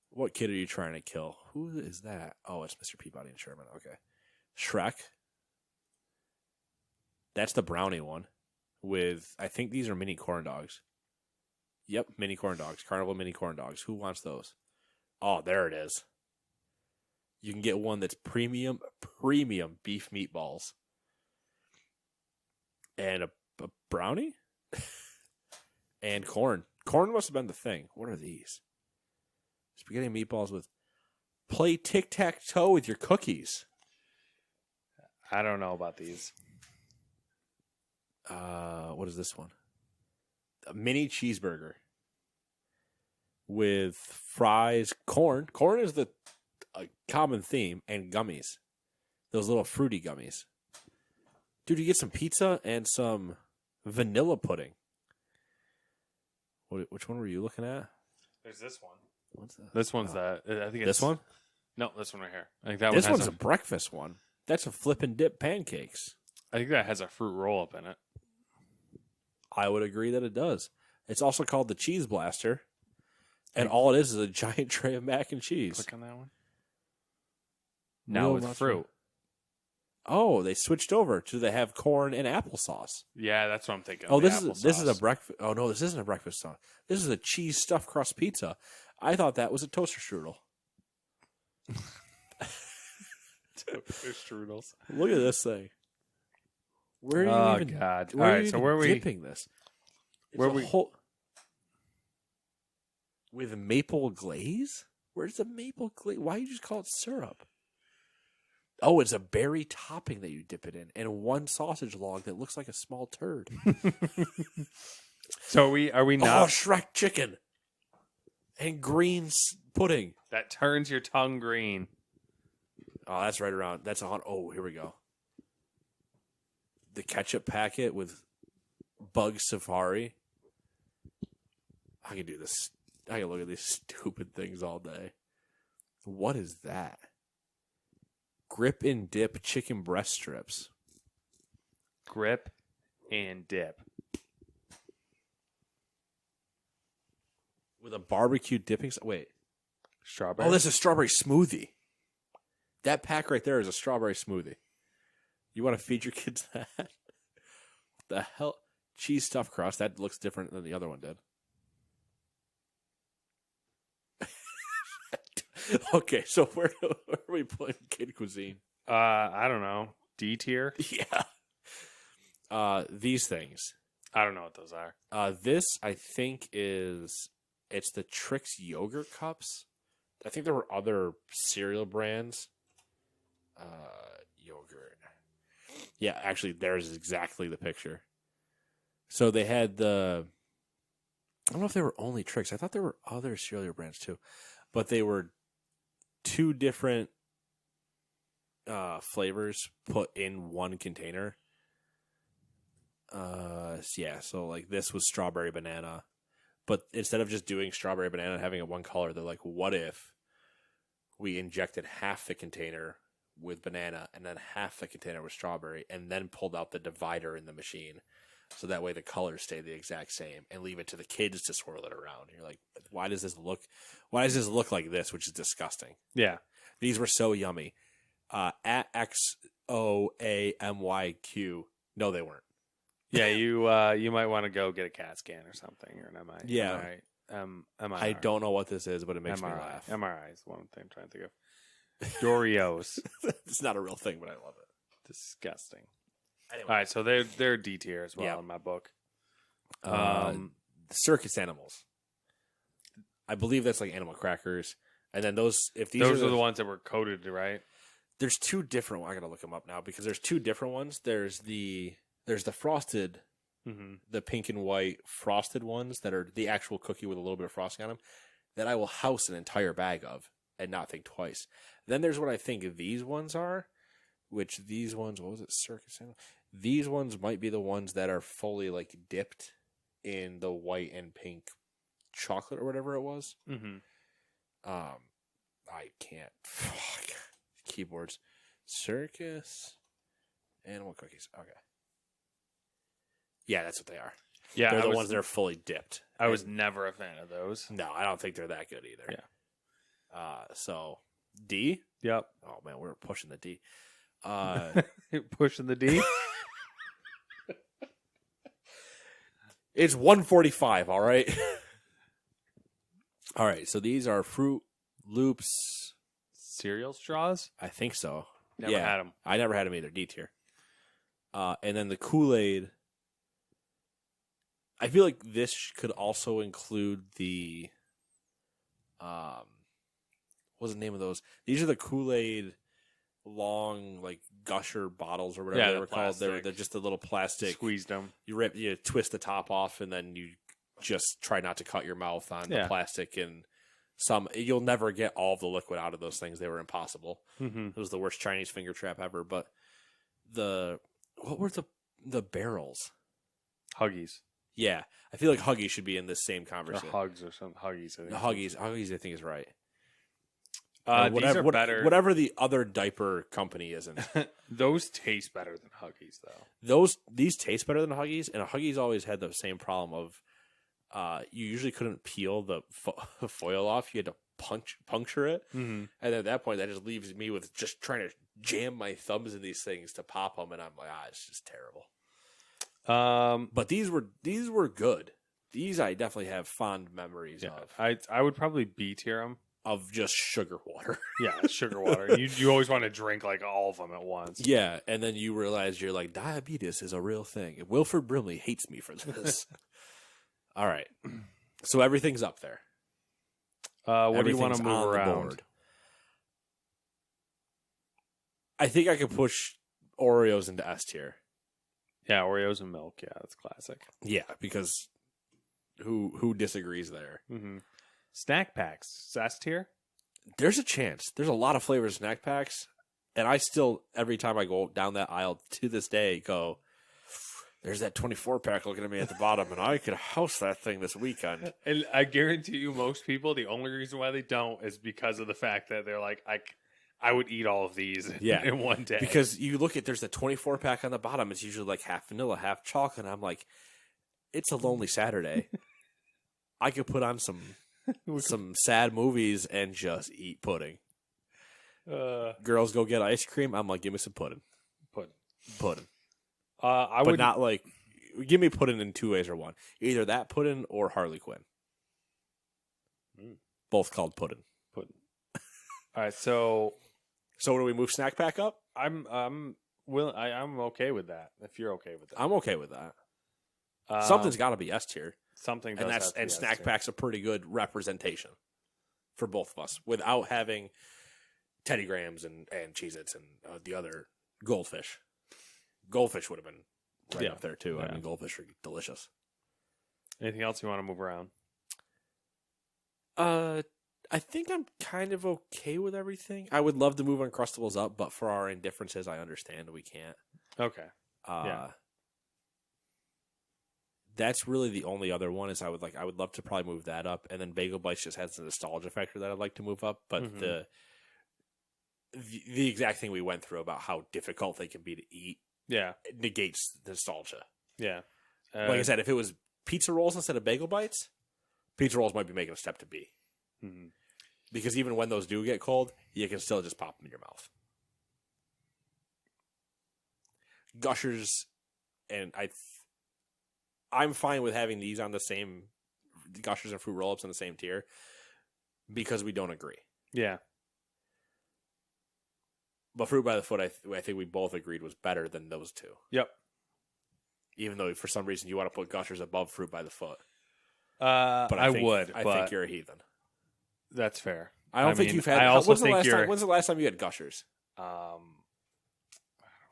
What kid are you trying to kill? Who is that? Oh, it's Mr. Peabody and Sherman. Okay. Shrek. That's the brownie one with, I think these are mini corn dogs. Yep, mini corn dogs. Carnival mini corn dogs. Who wants those? Oh, there it is. You can get one that's premium beef meatballs. And a brownie? And corn. Corn must have been the thing. What are these? Spaghetti and meatballs with... Play tic-tac-toe with your cookies. I don't know about these. What is this one? A mini cheeseburger with fries, corn. Corn is a common theme, and gummies. Those little fruity gummies. Dude, you get some pizza and some vanilla pudding. Which one were you looking at? There's this one. What's that? This one's that. I think it's This one? No, this one right here. I think that This one has one's a breakfast one. That's a flip and dip pancakes. I think that has a fruit roll up in it. I would agree that it does. It's also called the Cheese Blaster. And all it is a giant tray of mac and cheese. Click on that one. Now Real with much fruit. Oh, they switched over to they have corn and applesauce. Yeah, that's what I'm thinking. Oh, the this is a applesauce. breakfast. Oh no, this isn't a breakfast sauce. This is a cheese stuffed crust pizza. I thought that was a toaster strudel. Toaster strudels. Look at this thing. Where are you Oh, even? God. Where All are right, you so even where are we- dipping this? It's where a we- whole... with maple glaze? Where's the maple glaze? Why you just call it syrup? Oh, it's a berry topping that you dip it in, and one sausage log that looks like a small turd. So are we Oh, not? Shrek chicken and green pudding. That turns your tongue green. Oh, that's right around. That's on. Oh, here we go. The ketchup packet with Bug Safari. I can do this. I can look at these stupid things all day. What is that? Grip and dip chicken breast strips. Grip and dip. With a barbecue dipping. Wait. Strawberry? Oh, this is a strawberry smoothie. That pack right there is a strawberry smoothie. You want to feed your kids that? What the hell? Cheese stuffed crust. That looks different than the other one did. Okay, so where are we putting kid cuisine? I don't know. D tier? Yeah. These things. I don't know what those are. This, I think, it's the Trix yogurt cups. I think there were other cereal brands. Yogurt. Yeah, actually, there's exactly the picture. So they had I don't know if they were only Trix. I thought there were other cereal brands too. But they were 2 different flavors put in one container. Yeah, so like this was strawberry banana. But instead of just doing strawberry banana and having it one color, they're like, what if we injected half the container with banana and then half the container with strawberry and then pulled out the divider in the machine? So that way the colors stay the exact same and leave it to the kids to swirl it around. You're like, why does this look like this, which is disgusting? Yeah. These were so yummy. At XOAMYQ. No, they weren't. Yeah, you might want to go get a CAT scan or something, or an MRI. Yeah. MRI. I don't know what this is, but it makes me laugh. MRI is one thing I'm trying to think of. Doritos. It's not a real thing, but I love it. Disgusting. Anyway. All right, so they're D tier as well in my book. Circus animals. I believe that's like animal crackers. And then those are the ones that were coated, right? There's 2 different ones. I gotta look them up now because there's 2 different ones. There's the frosted, the pink and white frosted ones that are the actual cookie with a little bit of frosting on them that I will house an entire bag of and not think twice. Then there's what I think these ones are, which these ones, what was it, circus animal? These ones might be the ones that are fully like dipped in the white and pink chocolate or whatever it was. Mm-hmm. I can't. Fuck. Keyboards. Circus animal cookies. Okay. Yeah, that's what they are. Yeah, they're the ones that are fully dipped. I was never a fan of those. No, I don't think they're that good either. Yeah. So D. Yep. Oh man, we're pushing the D. Pushing the D. It's 1:45. All right. All right. So these are Fruit Loops Cereal straws. I think so. Never had them. I never had them either. D tier. And then the Kool-Aid. I feel like this could also include the. What was the name of those? These are the Kool-Aid long, like gusher bottles or whatever they were called. They're just a little plastic. Squeezed them. You twist the top off, and then you just try not to cut your mouth on the plastic. And you'll never get all of the liquid out of those things. They were impossible. Mm-hmm. It was the worst Chinese finger trap ever. But what were the barrels? Huggies. Yeah, I feel like Huggies should be in this same conversation. Or Hugs or something. Huggies. Huggies, I think is right. These are better. Whatever the other diaper company isn't. Those taste better than Huggies, though. These taste better than Huggies, and Huggies always had the same problem of you usually couldn't peel the foil off. You had to puncture it, and at that point, that just leaves me with just trying to jam my thumbs in these things to pop them, and I'm like, it's just terrible. But these were good. These I definitely have fond memories of. I would probably B tier them. Of just sugar water. Yeah, sugar water. You always want to drink like all of them at once. Yeah, and then you realize you're like, diabetes is a real thing. Wilford Brimley hates me for this. All right. So everything's up there. What do you want to move around? I think I could push Oreos into S tier. Yeah, Oreos and milk. Yeah, that's classic. Yeah, because who disagrees there? Mm-hmm. Snack packs, S tier? There's a chance. There's a lot of flavors of snack packs, and I still, every time I go down that aisle to this day, go, There's that 24 pack looking at me at the bottom, and I could house that thing this weekend. And I guarantee you, most people, the only reason why they don't is because of the fact that they're like, I would eat all of these in one day. Because you look at, there's the 24 pack on the bottom. It's usually like half vanilla, half chocolate. And I'm like, it's a lonely Saturday. I could put on some sad movies and just eat pudding. Girls go get ice cream. I'm like, give me some pudding. Pudding. But not like, give me pudding in two ways or one. Either that pudding or Harley Quinn. Both called pudding. All right, so do we move snack pack up? I'm okay with that. If you're okay with that, I'm okay with that. Something's got to be S tier. Something does and snack pack's a pretty good representation for both of us without having Teddy Grahams and Cheez-Its and the other goldfish. Goldfish would have been right up there too. Yeah. I mean, goldfish are delicious. Anything else you want to move around? I think I'm kind of okay with everything. I would love to move Uncrustables up, but for our indifferences, I understand we can't. Okay. That's really the only other one is I would love to probably move that up, and then Bagel Bites just has the nostalgia factor that I'd like to move up, but the exact thing we went through about how difficult they can be to eat, it negates the nostalgia. Yeah, like I said, if it was pizza rolls instead of Bagel Bites, pizza rolls might be making a step to B. Mm-hmm. Because even when those do get cold, you can still just pop them in your mouth. Gushers, and I'm fine with having these on the same, Gushers and Fruit Roll-Ups on the same tier, because we don't agree. Yeah. But Fruit by the Foot, I think we both agreed was better than those two. Yep. Even though for some reason you want to put Gushers above Fruit by the Foot. But I think you're a heathen. That's fair. I don't think you've had. When's the last time you had Gushers? To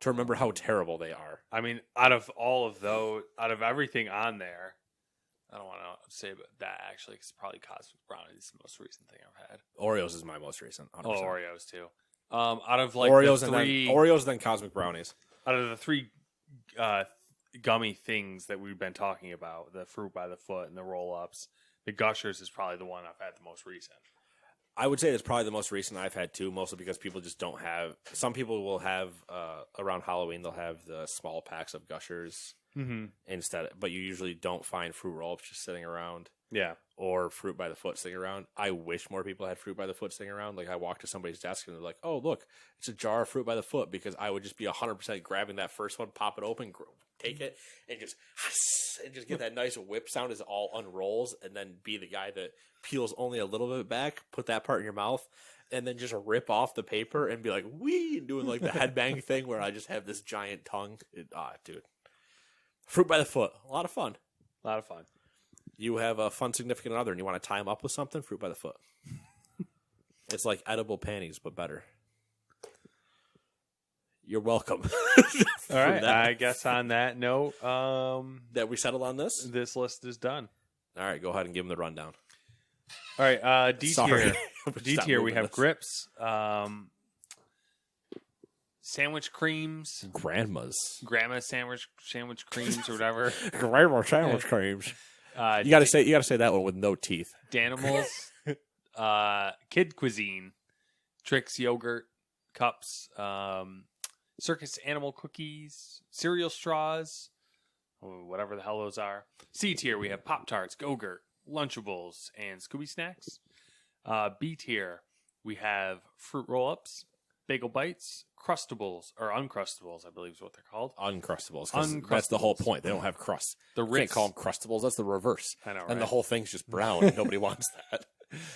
remember how terrible they are. I mean, out of everything on there, I don't want to say that actually, because probably Cosmic Brownie is the most recent thing I've had. Oreos is my most recent. 100%. Oh, Oreos too. Out of like Oreos the three, Oreos, then Cosmic Brownies. Out of the three gummy things that we've been talking about, the Fruit by the Foot and the roll-ups, the Gushers is probably the one I've had the most recent. I would say it's probably the most recent I've had too, mostly because people just don't have. Some people will have around Halloween. They'll have the small packs of Gushers instead, but you usually don't find Fruit Roll-Ups just sitting around. Yeah, or Fruit by the Foot sitting around. I wish more people had Fruit by the Foot sitting around. Like I walk to somebody's desk and they're like, "Oh, look, it's a jar of Fruit by the Foot," because I would just be 100% grabbing that first one, pop it open, take it, and just get that nice whip sound as it all unrolls, and then be the guy that peels only a little bit back, put that part in your mouth, and then just rip off the paper and be like, "Wee," and doing like the headbang thing where I just have this giant tongue. Dude, Fruit by the Foot, a lot of fun. A lot of fun. You have a fun significant other and you want to tie them up with something, Fruit by the Foot. It's like edible panties, but better. You're welcome. All right. I guess on that note, that we settle on this? This list is done. All right. Go ahead and give them the rundown. All right. D tier. D tier, we have this. grips, sandwich creams. Grandma's sandwich creams or whatever. Grandma sandwich creams. You gotta say that one with no teeth. Danimals, kid cuisine, Trix yogurt cups, circus animal cookies, cereal straws, whatever the hell those are. C tier, we have Pop Tarts, Go-Gurt, Lunchables, and Scooby Snacks. B tier, we have Fruit Roll-Ups, Bagel Bites, Crustables, or Uncrustables, I believe is what they're called. Uncrustables. That's the whole point. They don't have crust. You can't call them Crustables. That's the reverse. I know, right? And the whole thing's just brown. And nobody wants that.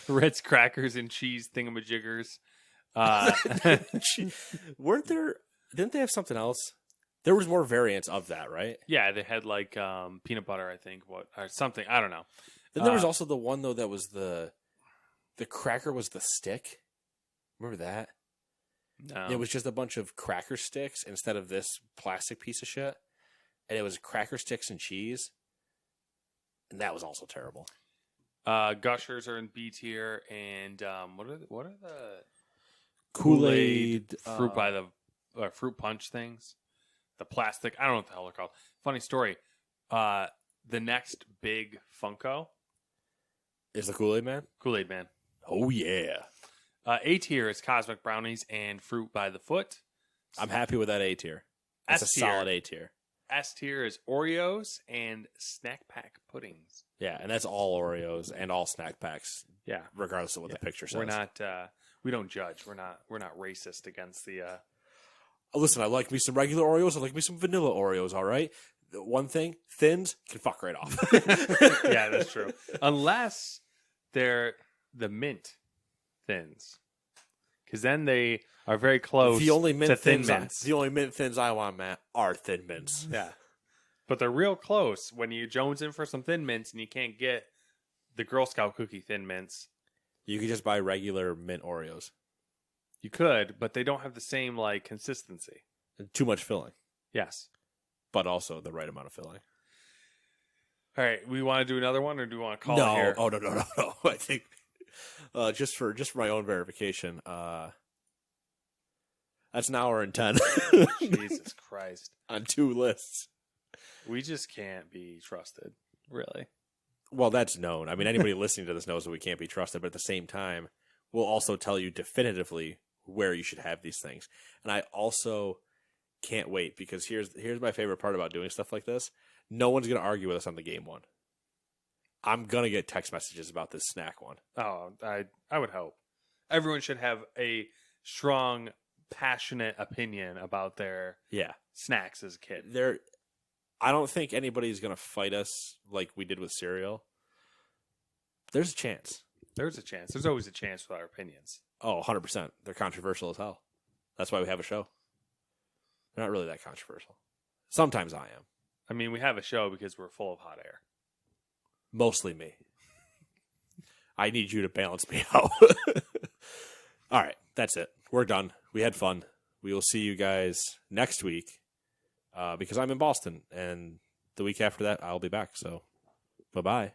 Ritz crackers and cheese thingamajiggers. Didn't they have something else? There was more variants of that, right? Yeah, they had like peanut butter, I think, or something. I don't know. Then there was also the one though that was the cracker was the stick. Remember that? No. It was just a bunch of cracker sticks instead of this plastic piece of shit. And it was cracker sticks and cheese. And that was also terrible. Gushers are in B tier, and what are the Kool-Aid fruit by the fruit punch things? the plastic. I don't know what the hell they're called. Funny story. The next big Funko, Is the Kool-Aid Man? Kool-Aid Man. Oh, yeah. A tier is Cosmic Brownies and Fruit by the Foot. I'm happy with that A tier. That's a S tier. solid A tier. S tier is Oreos and Snack Pack Puddings. Yeah, and that's all Oreos and all snack packs, Yeah. regardless of what the picture says. We're not, we don't judge. We're not racist against the, Listen, I like me some regular Oreos. I like me some vanilla Oreos, all right? The one thing, Thins can fuck right off. yeah, that's true. Unless they're the mint Thins. Because then they are very close The only mint to Thin thins Mints. the only mint thins I want, Matt, are Thin Mints. Yeah. But they're real close when you Jones in for some Thin Mints and you can't get the Girl Scout cookie Thin Mints. You can just buy regular mint Oreos. You could, but they don't have the same like consistency. Too much filling, Yes. but also the right amount of filling. All right, we want to do another one, or do we want to call No, it here? oh no. I think just for my own verification, that's an hour and 10 Jesus Christ, on 2 lists. we just can't be trusted, really. Well, that's known. I mean, anybody listening to this knows that we can't be trusted, but at the same time, we'll also tell you definitively where you should have these things. And I also can't wait, because here's my favorite part about doing stuff like this. No one's going to argue with us on the game one. I'm going to get text messages about this snack one. Oh, I would hope everyone should have a strong, passionate opinion about their Yeah. snacks as a kid. I don't think anybody's going to fight us like we did with cereal. There's a chance. There's a chance. There's always a chance with our opinions. Oh, 100%. They're controversial as hell. That's why we have a show. They're not really that controversial. Sometimes I am. I mean, we have a show because we're full of hot air. Mostly me. I need you to balance me out. All right. That's it. We're done. We had fun. We will see you guys next week because I'm in Boston. And the week after that, I'll be back. So, bye-bye.